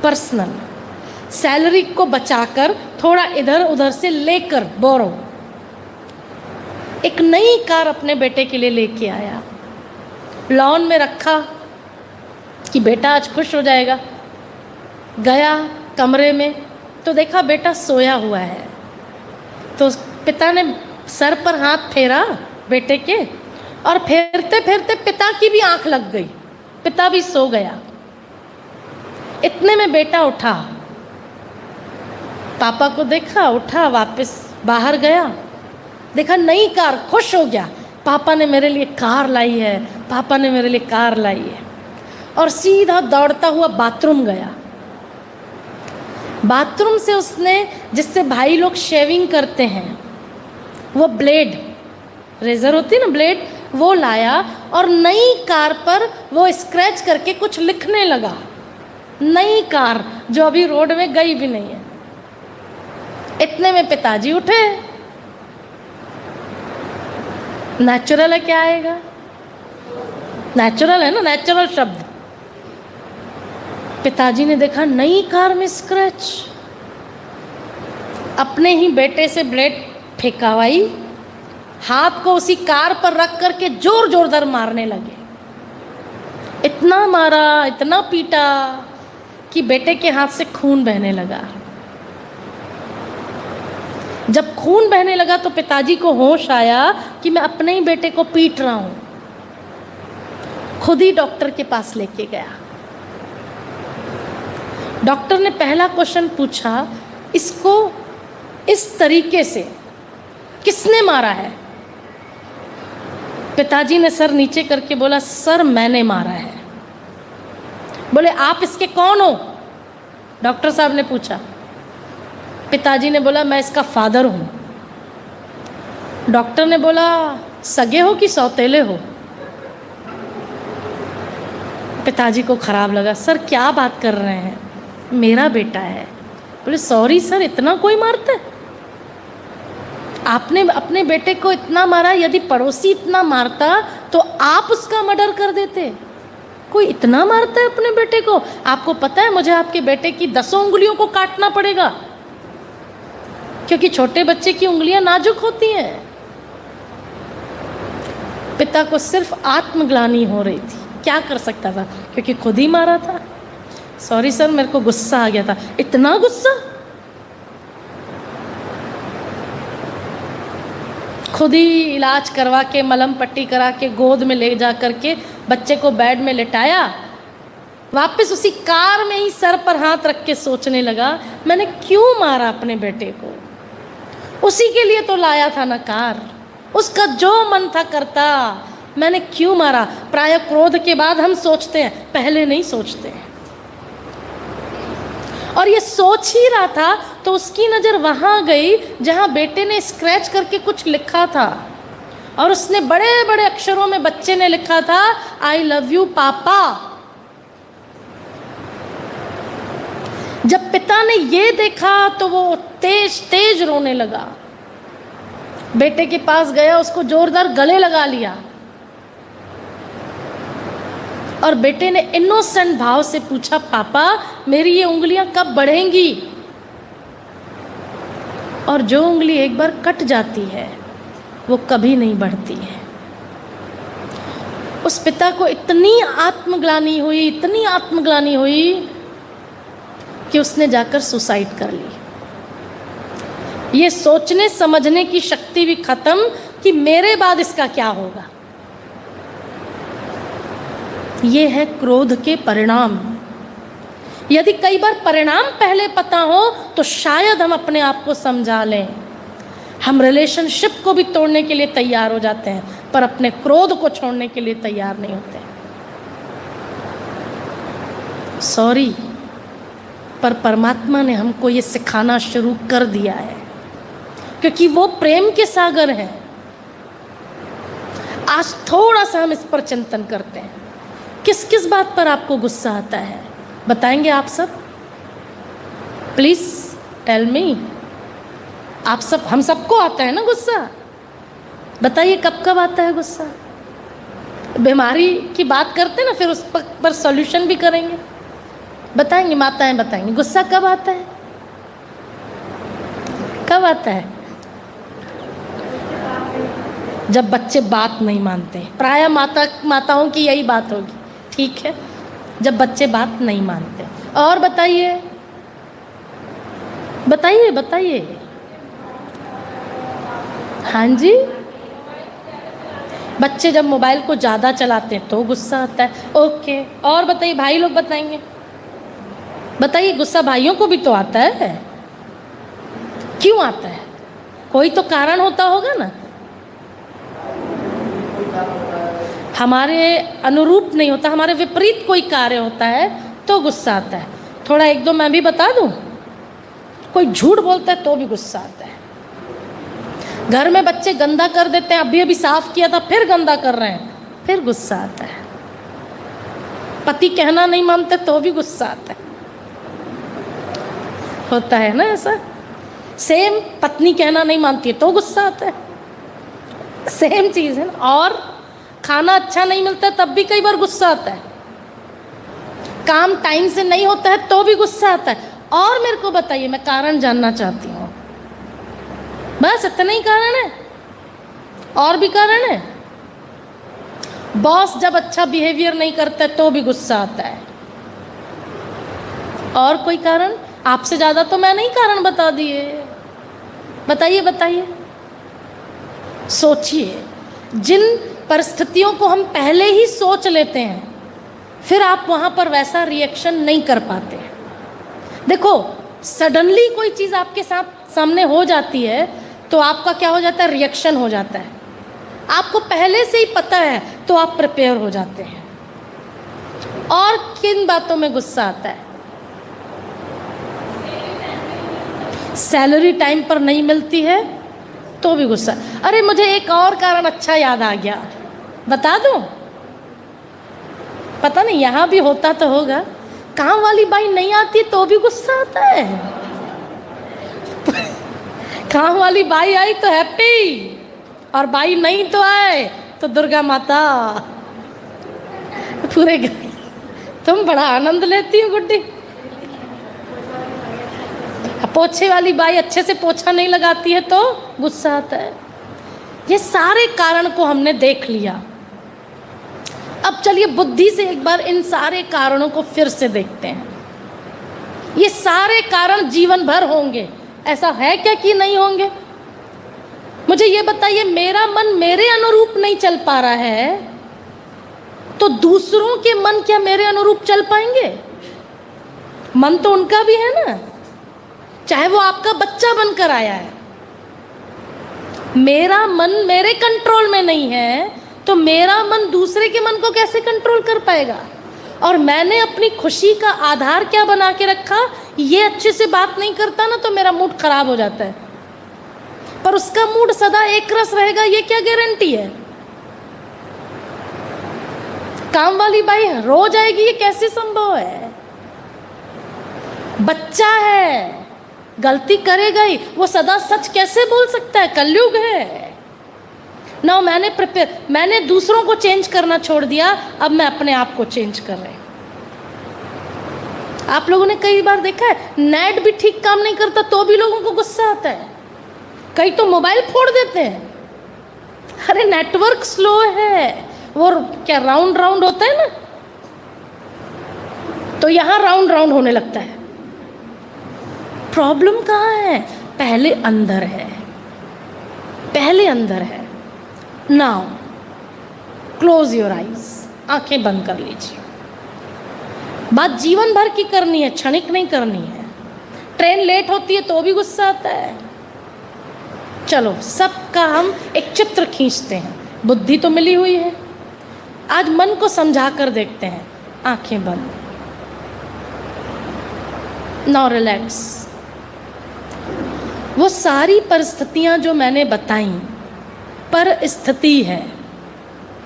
पर्सनल सैलरी को बचाकर, थोड़ा इधर उधर से लेकर बोरो, एक नई कार अपने बेटे के लिए लेके आया। लॉन में रखा कि बेटा आज खुश हो जाएगा। गया कमरे में तो देखा बेटा सोया हुआ है, तो पिता ने सर पर हाथ फेरा बेटे के, और फेरते फेरते पिता की भी आंख लग गई, पिता भी सो गया। इतने में बेटा उठा, पापा को देखा, उठा, वापस बाहर गया, देखा नई कार, खुश हो गया, पापा ने मेरे लिए कार लाई है, पापा ने मेरे लिए कार लाई है। और सीधा दौड़ता हुआ बाथरूम गया। बाथरूम से उसने, जिससे भाई लोग शेविंग करते हैं, वो ब्लेड, रेजर होती है ना, ब्लेड, वो लाया और नई कार पर वो स्क्रैच करके कुछ लिखने लगा। नई कार जो अभी रोड में गई भी नहीं है। इतने में पिताजी उठे। नेचुरल है, क्या आएगा? नेचुरल है ना, नेचुरल शब्द। पिताजी ने देखा नई कार में स्क्रैच, अपने ही बेटे से ब्लेड फेंकावाई, हाथ को उसी कार पर रख करके जोर जोरदार मारने लगे। इतना मारा, इतना पीटा कि बेटे के हाथ से खून बहने लगा। जब खून बहने लगा तो पिताजी को होश आया कि मैं अपने ही बेटे को पीट रहा हूं। खुद ही डॉक्टर के पास लेके गया। डॉक्टर ने पहला क्वेश्चन पूछा, इसको इस तरीके से किसने मारा है? पिताजी ने सर नीचे करके बोला, सर मैंने मारा है। बोले आप इसके कौन हो? डॉक्टर साहब ने पूछा। पिताजी ने बोला मैं इसका फादर हूं। डॉक्टर ने बोला सगे हो कि सौतेले हो? पिताजी को खराब लगा, सर क्या बात कर रहे हैं, मेरा बेटा है। बोले सॉरी सर, इतना कोई मारता है? आपने अपने बेटे को इतना मारा, यदि पड़ोसी इतना मारता तो आप उसका मर्डर कर देते। कोई इतना मारता है अपने बेटे को? आपको पता है मुझे आपके बेटे की 10 उंगलियों को काटना पड़ेगा, क्योंकि छोटे बच्चे की उंगलियां नाजुक होती हैं। पिता को सिर्फ आत्मग्लानि हो रही थी, क्या कर सकता था, क्योंकि खुद ही मारा था। सॉरी सर, मेरे को गुस्सा आ गया था। इतना गुस्सा? खुद ही इलाज करवा के, मलहम पट्टी करा के, गोद में ले जा करके बच्चे को बेड में लेटाया, वापस उसी कार में ही सर पर हाथ रख के सोचने लगा मैंने क्यों मारा अपने बेटे को। उसी के लिए तो लाया था ना कार, उसका जो मन था करता, मैंने क्यों मारा? प्राय क्रोध के बाद हम सोचते हैं, पहले नहीं सोचते हैं। और ये सोच ही रहा था तो उसकी नज़र वहाँ गई जहाँ बेटे ने स्क्रैच करके कुछ लिखा था, और उसने बड़े बड़े अक्षरों में बच्चे ने लिखा था आई लव यू पापा। जब पिता ने ये देखा तो वो तेज तेज रोने लगा। बेटे के पास गया, उसको जोरदार गले लगा लिया, और बेटे ने इनोसेंट भाव से पूछा पापा मेरी ये उंगलियां कब बढ़ेंगी? और जो उंगली एक बार कट जाती है वो कभी नहीं बढ़ती है। उस पिता को इतनी आत्मग्लानि हुई, इतनी आत्मग्लानि हुई कि उसने जाकर सुसाइड कर ली। ये सोचने समझने की शक्ति भी खत्म कि मेरे बाद इसका क्या होगा। ये है क्रोध के परिणाम। यदि कई बार परिणाम पहले पता हो तो शायद हम अपने आप को समझा लें। हम रिलेशनशिप को भी तोड़ने के लिए तैयार हो जाते हैं, पर अपने क्रोध को छोड़ने के लिए तैयार नहीं होते। सॉरी, पर परमात्मा ने हमको ये सिखाना शुरू कर दिया है, क्योंकि वो प्रेम के सागर हैं। आज थोड़ा सा हम इस पर चिंतन करते हैं। किस किस बात पर आपको गुस्सा आता है, बताएंगे आप सब? Please tell me. आप सब, हम सबको आता है ना गुस्सा? बताइए कब कब आता है गुस्सा? बीमारी की बात करते ना, फिर उस पर सॉल्यूशन भी करेंगे। बताएंगे, माताएं बताएंगे गुस्सा कब आता है, कब आता है? जब बच्चे बात नहीं मानते। प्राय माताओं की यही बात होगी, ठीक है, जब बच्चे बात नहीं मानते। और बताइए बताइए बताइए। हाँ जी, बच्चे जब मोबाइल को ज़्यादा चलाते हैं तो गुस्सा आता है। ओके, और बताइए, भाई लोग बताएंगे। बताइए, गुस्सा भाइयों को भी तो आता है, क्यों आता है? कोई तो कारण होता होगा ना। हमारे अनुरूप नहीं होता, हमारे विपरीत कोई कार्य होता है तो गुस्सा आता है। थोड़ा एक दो मैं भी बता दूं। कोई झूठ बोलता है तो भी गुस्सा आता है। घर में बच्चे गंदा कर देते हैं, अभी अभी साफ किया था फिर गंदा कर रहे हैं, फिर गुस्सा आता है। पति कहना नहीं मानते तो भी गुस्सा आता है। होता है ना ऐसा। सेम पत्नी कहना नहीं मानती है तो गुस्सा आता है, सेम चीज़ है ना। और खाना अच्छा नहीं मिलता है तब भी कई बार गुस्सा आता है। काम टाइम से नहीं होता है तो भी गुस्सा आता है। और मेरे को बताइए, मैं कारण जानना चाहती हूँ। बस इतना ही कारण है, और भी कारण है? बॉस जब अच्छा बिहेवियर नहीं करता तो भी गुस्सा आता है। और कोई कारण? आपसे ज़्यादा तो मैं नहीं कारण बता दिए। बताइए बताइए, सोचिए। जिन परिस्थितियों को हम पहले ही सोच लेते हैं, फिर आप वहाँ पर वैसा रिएक्शन नहीं कर पाते। देखो, सडनली कोई चीज़ आपके सामने हो जाती है तो आपका क्या हो जाता है? रिएक्शन हो जाता है। आपको पहले से ही पता है तो आप प्रिपेयर हो जाते हैं। और किन बातों में गुस्सा आता है? सैलरी टाइम पर नहीं मिलती है तो भी गुस्सा। अरे मुझे एक और कारण अच्छा याद आ गया, बता दूं? पता नहीं यहाँ भी होता तो होगा। काम वाली बाई नहीं आती तो भी गुस्सा आता है। काम वाली बाई आई तो हैप्पी, और बाई नहीं तो आए तो दुर्गा माता। पूरे तुम बड़ा आनंद लेती हो गुड्डी। पोछे वाली बाई अच्छे से पोछा नहीं लगाती है तो गुस्सा आता है। ये सारे कारण को हमने देख लिया। अब चलिए बुद्धि से एक बार इन सारे कारणों को फिर से देखते हैं। ये सारे कारण जीवन भर होंगे, ऐसा है क्या कि नहीं होंगे? मुझे ये बताइए, मेरा मन मेरे अनुरूप नहीं चल पा रहा है तो दूसरों के मन क्या मेरे अनुरूप चल पाएंगे? मन तो उनका भी है ना, चाहे वो आपका बच्चा बनकर आया है। मेरा मन मेरे कंट्रोल में नहीं है तो मेरा मन दूसरे के मन को कैसे कंट्रोल कर पाएगा? और मैंने अपनी खुशी का आधार क्या बना के रखा? ये अच्छे से बात नहीं करता ना तो मेरा मूड खराब हो जाता है, पर उसका मूड सदा एक रस रहेगा, ये क्या गारंटी है? काम वाली बाई रोज आएगी, ये कैसे संभव है? बच्चा है, गलती करेगा ही, वो सदा सच कैसे बोल सकता है? कलयुग है ना। मैंने दूसरों को चेंज करना छोड़ दिया, अब मैं अपने आप को चेंज कर रही हूं। आप लोगों ने कई बार देखा है, नेट भी ठीक काम नहीं करता तो भी लोगों को गुस्सा आता है। कई तो मोबाइल फोड़ देते हैं, अरे नेटवर्क स्लो है, वो क्या राउंड राउंड होता है ना, तो यहाँ राउंड राउंड होने लगता है। प्रॉब्लम कहाँ है? पहले अंदर है, पहले अंदर है। नाउ क्लोज योर आईज, आंखें बंद कर लीजिए। बात जीवन भर की करनी है, क्षणिक नहीं करनी है। ट्रेन लेट होती है तो भी गुस्सा आता है। चलो सबका हम एक चित्र खींचते हैं, बुद्धि तो मिली हुई है, आज मन को समझा कर देखते हैं। आंखें बंद, नाउ रिलैक्स। वो सारी परिस्थितियां जो मैंने बताई परिस्थिति है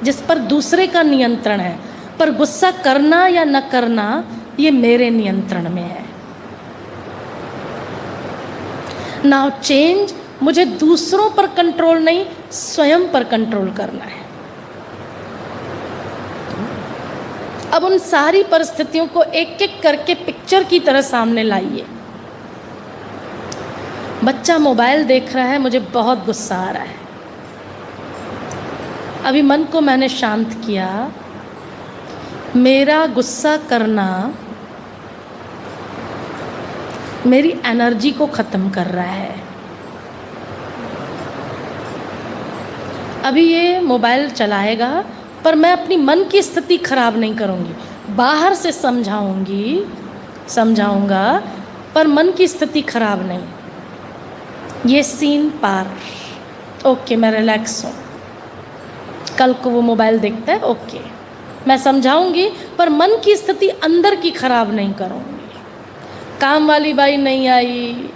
जिस पर दूसरे का नियंत्रण है, पर गुस्सा करना या न करना ये मेरे नियंत्रण में है। नाउ चेंज, मुझे दूसरों पर कंट्रोल नहीं, स्वयं पर कंट्रोल करना है। अब उन सारी परिस्थितियों को एक एक करके पिक्चर की तरह सामने लाइए। बच्चा मोबाइल देख रहा है, मुझे बहुत गुस्सा आ रहा है। अभी मन को मैंने शांत किया, मेरा गुस्सा करना मेरी एनर्जी को ख़त्म कर रहा है। अभी ये मोबाइल चलाएगा पर मैं अपनी मन की स्थिति खराब नहीं करूँगी, बाहर से समझाऊंगा पर मन की स्थिति खराब नहीं। ये सीन पार, ओके मैं रिलैक्स हूँ, कल को वो मोबाइल देखता है, ओके मैं समझाऊंगी पर मन की स्थिति अंदर की खराब नहीं करूँगी। काम वाली बाई नहीं आई,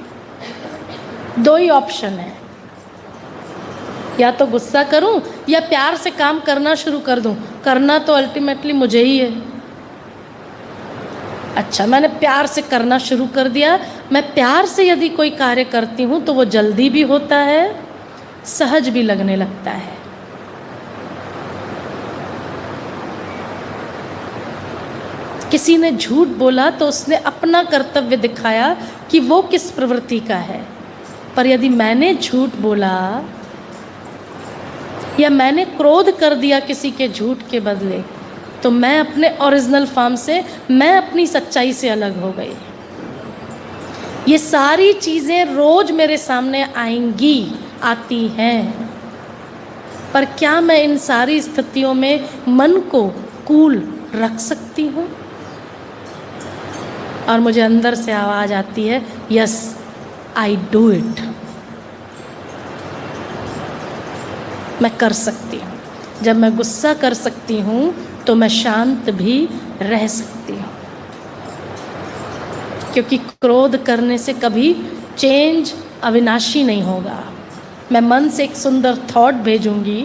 दो ही ऑप्शन है, या तो गुस्सा करूं या प्यार से काम करना शुरू कर दूं। करना तो अल्टीमेटली मुझे ही है। अच्छा, मैंने प्यार से करना शुरू कर दिया। मैं प्यार से यदि कोई कार्य करती हूं तो वो जल्दी भी होता है, सहज भी लगने लगता है। किसी ने झूठ बोला तो उसने अपना कर्तव्य दिखाया कि वो किस प्रवृत्ति का है, पर यदि मैंने झूठ बोला या मैंने क्रोध कर दिया किसी के झूठ के बदले, तो मैं अपने ओरिजिनल फॉर्म से, मैं अपनी सच्चाई से अलग हो गई। ये सारी चीज़ें रोज मेरे सामने आएंगी, आती हैं, पर क्या मैं इन सारी स्थितियों में मन को कूल रख सकती हूँ? और मुझे अंदर से आवाज़ आती है, यस आई डू इट, मैं कर सकती हूँ। जब मैं गुस्सा कर सकती हूँ तो मैं शांत भी रह सकती हूँ, क्योंकि क्रोध करने से कभी चेंज अविनाशी नहीं होगा। मैं मन से एक सुंदर थॉट भेजूंगी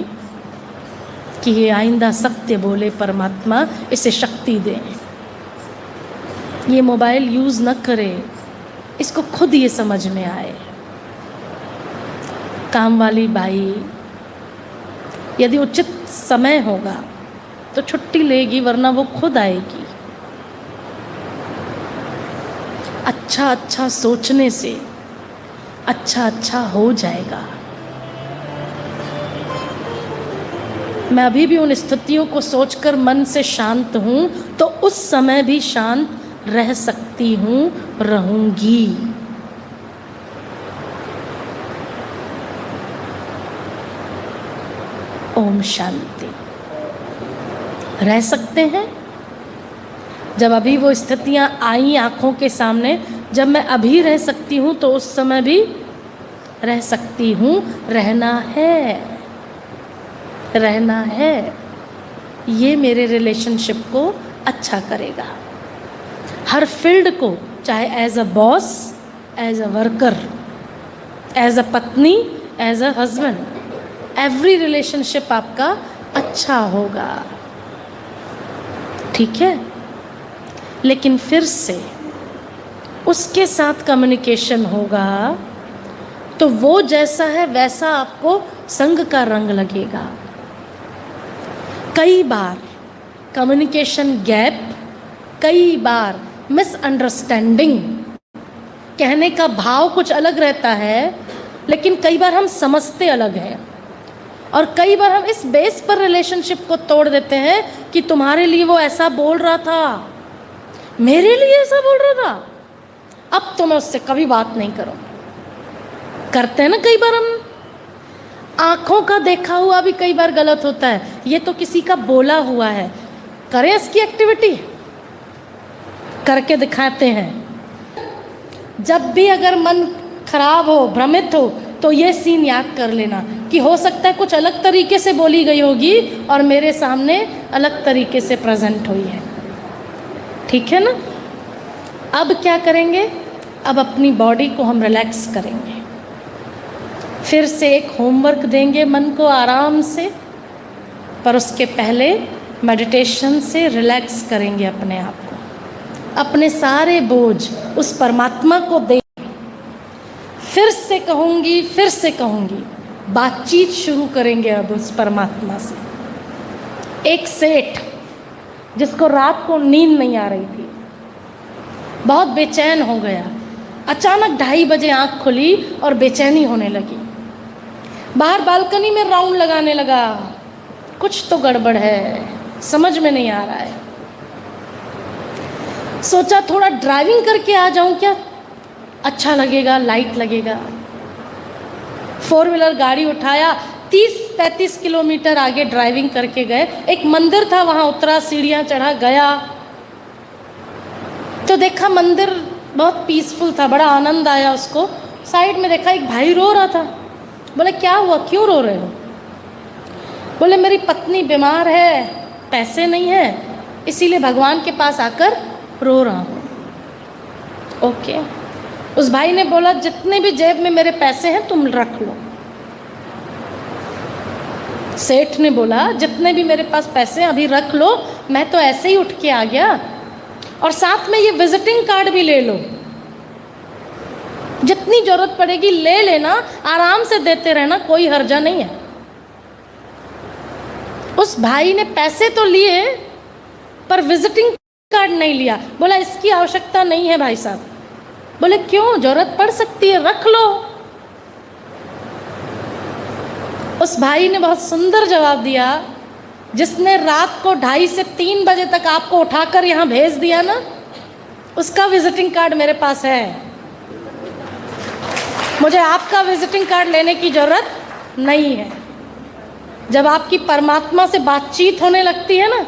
कि ये आइंदा सत्य बोले परमात्मा, इसे शक्ति दें, ये मोबाइल यूज़ न करे, इसको खुद ये समझ में आए। काम वाली बाई यदि उचित समय होगा तो छुट्टी लेगी, वरना वो खुद आएगी। अच्छा अच्छा सोचने से अच्छा अच्छा हो जाएगा। मैं अभी भी उन स्थितियों को सोचकर मन से शांत हूँ, तो उस समय भी शांत रह सकती हूँ, रहूँगी। ओम शांति। रह सकते हैं। जब अभी वो स्थितियाँ आई आँखों के सामने, जब मैं अभी रह सकती हूँ तो उस समय भी रह सकती हूँ। रहना है, रहना है। ये मेरे रिलेशनशिप को अच्छा करेगा। हर फील्ड को, चाहे as a boss, as a worker, as a पत्नी, as a husband, every relationship आपका अच्छा होगा। ठीक है, लेकिन फिर से उसके साथ कम्युनिकेशन होगा तो वो जैसा है वैसा आपको संग का रंग लगेगा। कई बार कम्युनिकेशन गैप, कई बार मिसअंडरस्टैंडिंग, कहने का भाव कुछ अलग रहता है, लेकिन कई बार हम समझते अलग हैं। और कई बार हम इस बेस पर रिलेशनशिप को तोड़ देते हैं कि तुम्हारे लिए वो ऐसा बोल रहा था, मेरे लिए ऐसा बोल रहा था, अब तो मैं उससे कभी बात नहीं करूँ। करते हैं ना कई बार हम। आँखों का देखा हुआ भी कई बार गलत होता है। ये तो किसी का बोला हुआ है, करें इसकी एक्टिविटी, करके दिखाते हैं। जब भी अगर मन खराब हो, भ्रमित हो, तो ये सीन याद कर लेना कि हो सकता है कुछ अलग तरीके से बोली गई होगी और मेरे सामने अलग तरीके से प्रेजेंट हुई है। ठीक है ना? अब क्या करेंगे? अब अपनी बॉडी को हम रिलैक्स करेंगे। फिर से एक होमवर्क देंगे मन को आराम से, पर उसके पहले मेडिटेशन से रिलैक्स करेंगे अपने आप को। अपने सारे बोझ उस परमात्मा को दे। फिर से कहूँगी, बातचीत शुरू करेंगे अब उस परमात्मा से। एक सेठ जिसको रात को नींद नहीं आ रही थी, बहुत बेचैन हो गया, अचानक 2:30 बजे आँख खुली और बेचैनी होने लगी। बाहर बालकनी में राउंड लगाने लगा, कुछ तो गड़बड़ है, समझ में नहीं आ रहा है। सोचा थोड़ा ड्राइविंग करके आ जाऊं क्या, अच्छा लगेगा, लाइट लगेगा। 4 व्हीलर गाड़ी उठाया, 30 30-35 किलोमीटर आगे ड्राइविंग करके गए। एक मंदिर था, वहाँ उतरा, सीढ़ियाँ चढ़ा, गया तो देखा मंदिर बहुत पीसफुल था, बड़ा आनंद आया उसको। साइड में देखा एक भाई रो रहा था। बोले क्या हुआ, क्यों रो रहे हो? बोले मेरी पत्नी बीमार है, पैसे नहीं है, इसीलिए भगवान के पास आकर रो रहा हूँ। ओके। उस भाई ने बोला जितने भी जेब में मेरे पैसे हैं तुम रख लो। सेठ ने बोला जितने भी मेरे पास पैसे हैं अभी रख लो, मैं तो ऐसे ही उठ के आ गया, और साथ में ये विजिटिंग कार्ड भी ले लो, जितनी जरूरत पड़ेगी ले लेना, आराम से देते रहना, कोई हर्जा नहीं है। उस भाई ने पैसे तो लिए पर विजिटिंग कार्ड नहीं लिया। बोला इसकी आवश्यकता नहीं है भाई साहब। बोले क्यों, जरूरत पड़ सकती है, रख लो। उस भाई ने बहुत सुंदर जवाब दिया, जिसने रात को 2:30 से 3 बजे तक आपको उठाकर यहाँ भेज दिया ना, उसका विजिटिंग कार्ड मेरे पास है, मुझे आपका विजिटिंग कार्ड लेने की जरूरत नहीं है। जब आपकी परमात्मा से बातचीत होने लगती है ना,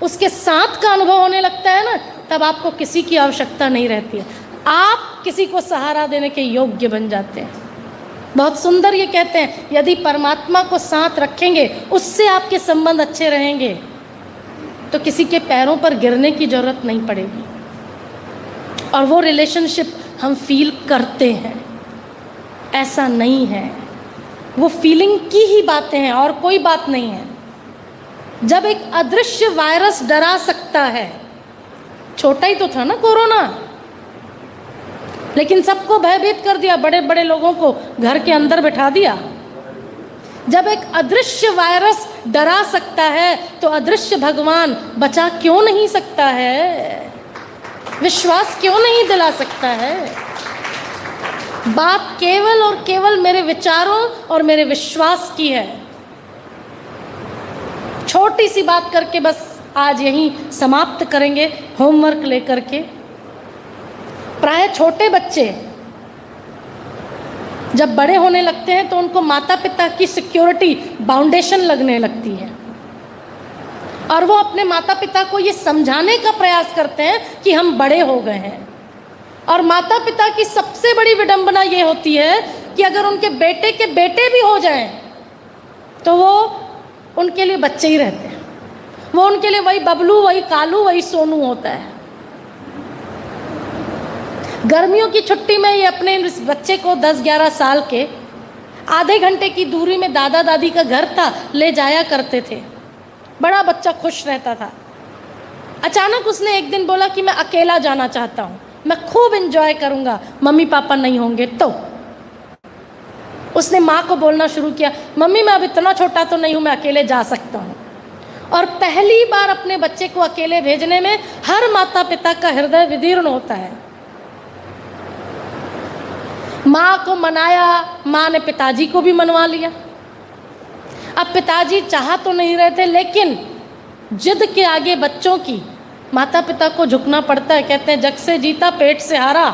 उसके साथ का अनुभव होने लगता है ना, तब आपको किसी की आवश्यकता नहीं रहती है, आप किसी को सहारा देने के योग्य बन जाते हैं। बहुत सुंदर ये कहते हैं, यदि परमात्मा को साथ रखेंगे, उससे आपके संबंध अच्छे रहेंगे, तो किसी के पैरों पर गिरने की जरूरत नहीं पड़ेगी, और वो रिलेशनशिप हम फील करते हैं। ऐसा नहीं है, वो फीलिंग की ही बातें हैं और कोई बात नहीं है। जब एक अदृश्य वायरस डरा सकता है, छोटा ही तो था ना कोरोना, लेकिन सबको भयभीत कर दिया, बड़े बड़े लोगों को घर के अंदर बिठा दिया। जब एक अदृश्य वायरस डरा सकता है तो अदृश्य भगवान बचा क्यों नहीं सकता है, विश्वास क्यों नहीं दिला सकता है। बात केवल और केवल मेरे विचारों और मेरे विश्वास की है। छोटी सी बात करके बस आज यहीं समाप्त करेंगे, होमवर्क लेकर के। प्राय छोटे बच्चे जब बड़े होने लगते हैं तो उनको माता पिता की सिक्योरिटी बाउंडेशन लगने लगती है, और वो अपने माता पिता को ये समझाने का प्रयास करते हैं कि हम बड़े हो गए हैं। और माता पिता की सबसे बड़ी विडंबना ये होती है कि अगर उनके बेटे के बेटे भी हो जाएं तो वो उनके लिए बच्चे ही रहते हैं, वो उनके लिए वही बबलू, वही कालू, वही सोनू होता है। गर्मियों की छुट्टी में ये अपने इस बच्चे को 10-11 साल के आधे घंटे की दूरी में दादा दादी का घर था, ले जाया करते थे। बड़ा बच्चा खुश रहता था। अचानक उसने एक दिन बोला कि मैं अकेला जाना चाहता हूँ, मैं खूब एंजॉय करूँगा, मम्मी पापा नहीं होंगे तो। उसने माँ को बोलना शुरू किया, मम्मी मैं अब इतना छोटा तो नहीं हूँ, मैं अकेले जा सकता हूँ। और पहली बार अपने बच्चे को अकेले भेजने में हर माता पिता का हृदय विदीर्ण होता है। माँ को मनाया, माँ ने पिताजी को भी मनवा लिया। अब पिताजी चाह तो नहीं रहे थे, लेकिन जिद के आगे बच्चों की माता पिता को झुकना पड़ता है। कहते हैं जग से जीता पेट से हारा।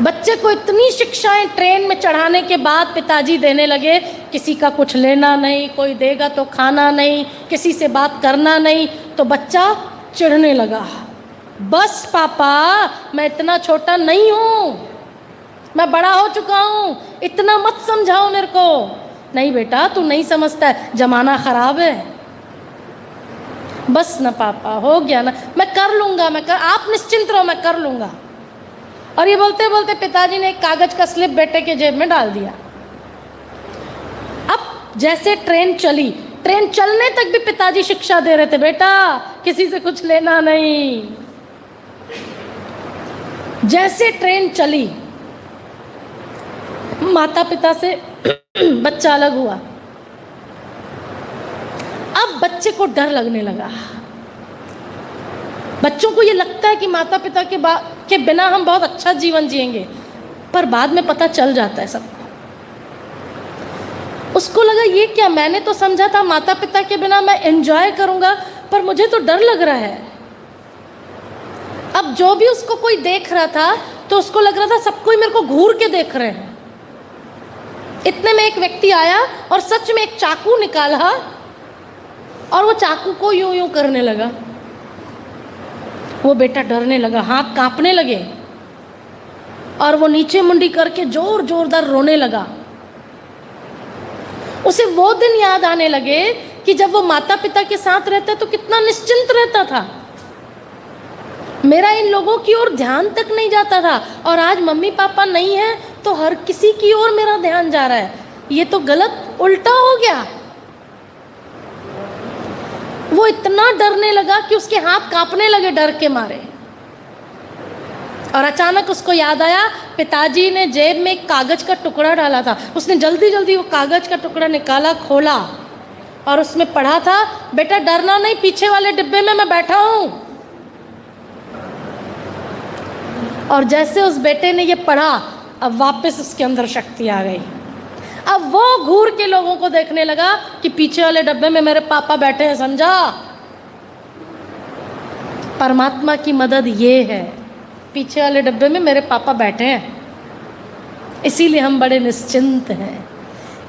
बच्चे को इतनी शिक्षाएं ट्रेन में चढ़ाने के बाद पिताजी देने लगे, किसी का कुछ लेना नहीं, कोई देगा तो खाना नहीं, किसी से बात करना नहीं, तो बच्चा चिढ़ने लगा। बस पापा मैं इतना छोटा नहीं हूँ, मैं बड़ा हो चुका हूँ, इतना मत समझाओ मेरे को। नहीं बेटा तू नहीं समझता है, जमाना ख़राब है। बस ना पापा, हो गया ना, मैं कर लूँगा, आप निश्चिंत रहो, मैं कर लूँगा। और ये बोलते बोलते पिताजी ने एक कागज का स्लिप बेटे के जेब में डाल दिया। अब जैसे ट्रेन चली, ट्रेन चलने तक भी पिताजी शिक्षा दे रहे थे, बेटा किसी से कुछ लेना नहीं। जैसे ट्रेन चली, माता पिता से बच्चा अलग हुआ। अब बच्चे को डर लगने लगा। बच्चों को ये लगता है कि माता पिता के बिना हम बहुत अच्छा जीवन जिएंगे, पर बाद में पता चल जाता है सबको। उसको लगा ये क्या, मैंने तो समझा था माता पिता के बिना मैं एंजॉय करूंगा, पर मुझे तो डर लग रहा है। अब जो भी उसको कोई देख रहा था तो उसको लग रहा था सब कोई मेरे को घूर के देख रहे हैं। इतने में एक व्यक्ति आया और सच में एक चाकू निकाला और वो चाकू को यूं यूं करने लगा। वो बेटा डरने लगा, हाथ कांपने लगे और वो नीचे मुंडी करके जोरदार रोने लगा। उसे वो दिन याद आने लगे कि जब वो माता पिता के साथ रहता तो कितना निश्चिंत रहता था, मेरा इन लोगों की ओर ध्यान तक नहीं जाता था, और आज मम्मी पापा नहीं है तो हर किसी की ओर मेरा ध्यान जा रहा है। ये तो गलत, उल्टा हो गया। वो इतना डरने लगा कि उसके हाथ कांपने लगे डर के मारे। और अचानक उसको याद आया पिताजी ने जेब में एक कागज का टुकड़ा डाला था। उसने जल्दी जल्दी वो कागज का टुकड़ा निकाला, खोला और उसमें पढ़ा था, बेटा डरना नहीं, पीछे वाले डिब्बे में मैं बैठा हूं। और जैसे उस बेटे ने ये पढ़ा, अब वापस उसके अंदर शक्ति आ गई। अब वो घूर के लोगों को देखने लगा कि पीछे वाले डब्बे में मेरे पापा बैठे हैं, समझा? परमात्मा की मदद ये है, पीछे वाले डब्बे में मेरे पापा बैठे हैं, इसीलिए हम बड़े निश्चिंत हैं।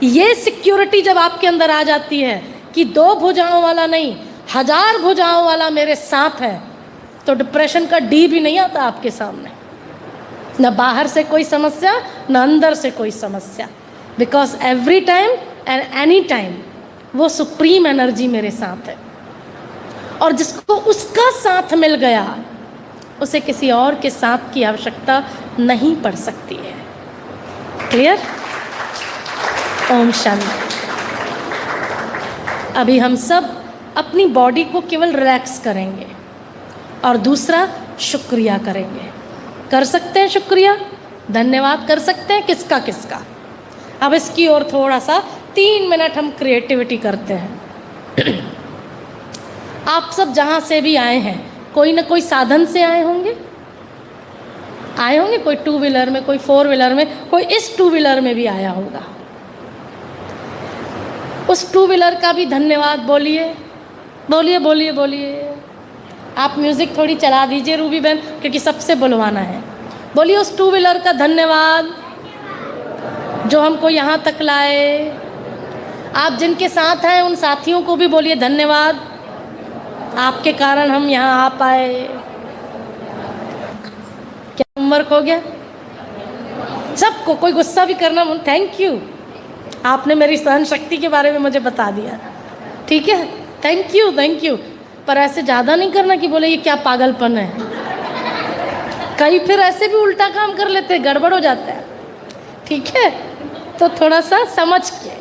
ये सिक्योरिटी जब आपके अंदर आ जाती है कि 2 भुजाओं वाला नहीं, 1000 भुजाओं वाला मेरे साथ है, तो डिप्रेशन का डी भी नहीं आता आपके सामने। न बाहर से कोई समस्या, न अंदर से कोई समस्या, because every time and any time वो सुप्रीम एनर्जी मेरे साथ है। और जिसको उसका साथ मिल गया, उसे किसी और के साथ की आवश्यकता नहीं पड़ सकती है। क्लियर? ओम शांति। अभी हम सब अपनी बॉडी को केवल रिलैक्स करेंगे और दूसरा शुक्रिया करेंगे। कर सकते हैं शुक्रिया, धन्यवाद कर सकते हैं, किसका किसका? अब इसकी ओर थोड़ा सा 3 मिनट हम क्रिएटिविटी करते हैं। आप सब जहाँ से भी आए हैं, कोई ना कोई साधन से आए होंगे। कोई 2 व्हीलर में, कोई 4 व्हीलर में, कोई इस 2 व्हीलर में भी आया होगा। उस 2 व्हीलर का भी धन्यवाद बोलिए, बोलिए बोलिए बोलिए। आप म्यूज़िक थोड़ी चला दीजिए रूबी बहन, क्योंकि सबसे बुलवाना है। बोलिए उस 2 व्हीलर का धन्यवाद जो हमको यहाँ तक लाए। आप जिनके साथ हैं उन साथियों को भी बोलिए धन्यवाद, आपके कारण हम यहाँ आ पाए। क्या होमवर्क हो गया सबको? कोई गुस्सा भी करना, थैंक यू, आपने मेरी सहन शक्ति के बारे में मुझे बता दिया। ठीक है, थैंक यू थैंक यू। पर ऐसे ज़्यादा नहीं करना कि बोले ये क्या पागलपन है। कई फिर ऐसे भी उल्टा काम कर लेते हैं, गड़बड़ हो जाता है। ठीक है, तो थोड़ा सा समझ के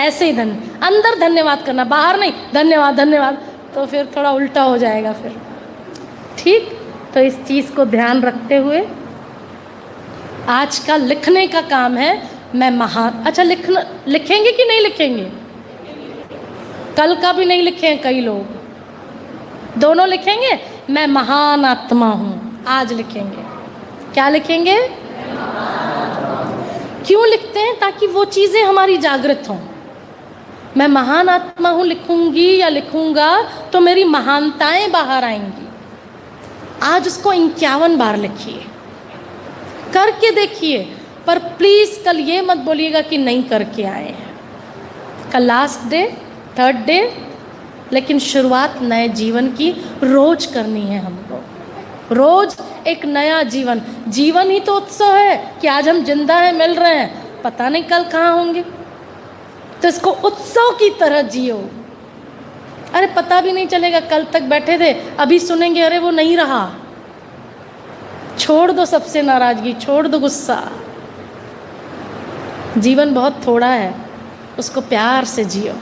ऐसे ही अंदर धन्यवाद करना, बाहर नहीं धन्यवाद धन्यवाद, तो फिर थोड़ा उल्टा हो जाएगा फिर। ठीक, तो इस चीज़ को ध्यान रखते हुए आज का लिखने का काम है, मैं महान। अच्छा, लिखेंगे कि नहीं लिखेंगे? कल का भी नहीं लिखे हैं कई लोग, दोनों लिखेंगे। मैं महान आत्मा हूँ, आज लिखेंगे। क्या लिखेंगे? क्यों लिखते हैं? ताकि वो चीज़ें हमारी जागृत हों। मैं महान आत्मा हूँ लिखूंगी या लिखूंगा तो मेरी महानताएं बाहर आएंगी। आज उसको 51 बार लिखिए, करके देखिए। पर प्लीज़ कल ये मत बोलिएगा कि नहीं करके आए हैं। कल लास्ट डे, 3rd डे, लेकिन शुरुआत नए जीवन की रोज करनी है हमको। रोज एक नया जीवन। जीवन ही तो उत्सव है कि आज हम जिंदा हैं, मिल रहे हैं, पता नहीं कल कहाँ होंगे। तो इसको उत्सव की तरह जियो। अरे पता भी नहीं चलेगा, कल तक बैठे थे, अभी सुनेंगे अरे वो नहीं रहा। छोड़ दो सबसे नाराजगी, छोड़ दो गुस्सा। जीवन बहुत थोड़ा है, उसको प्यार से जियो।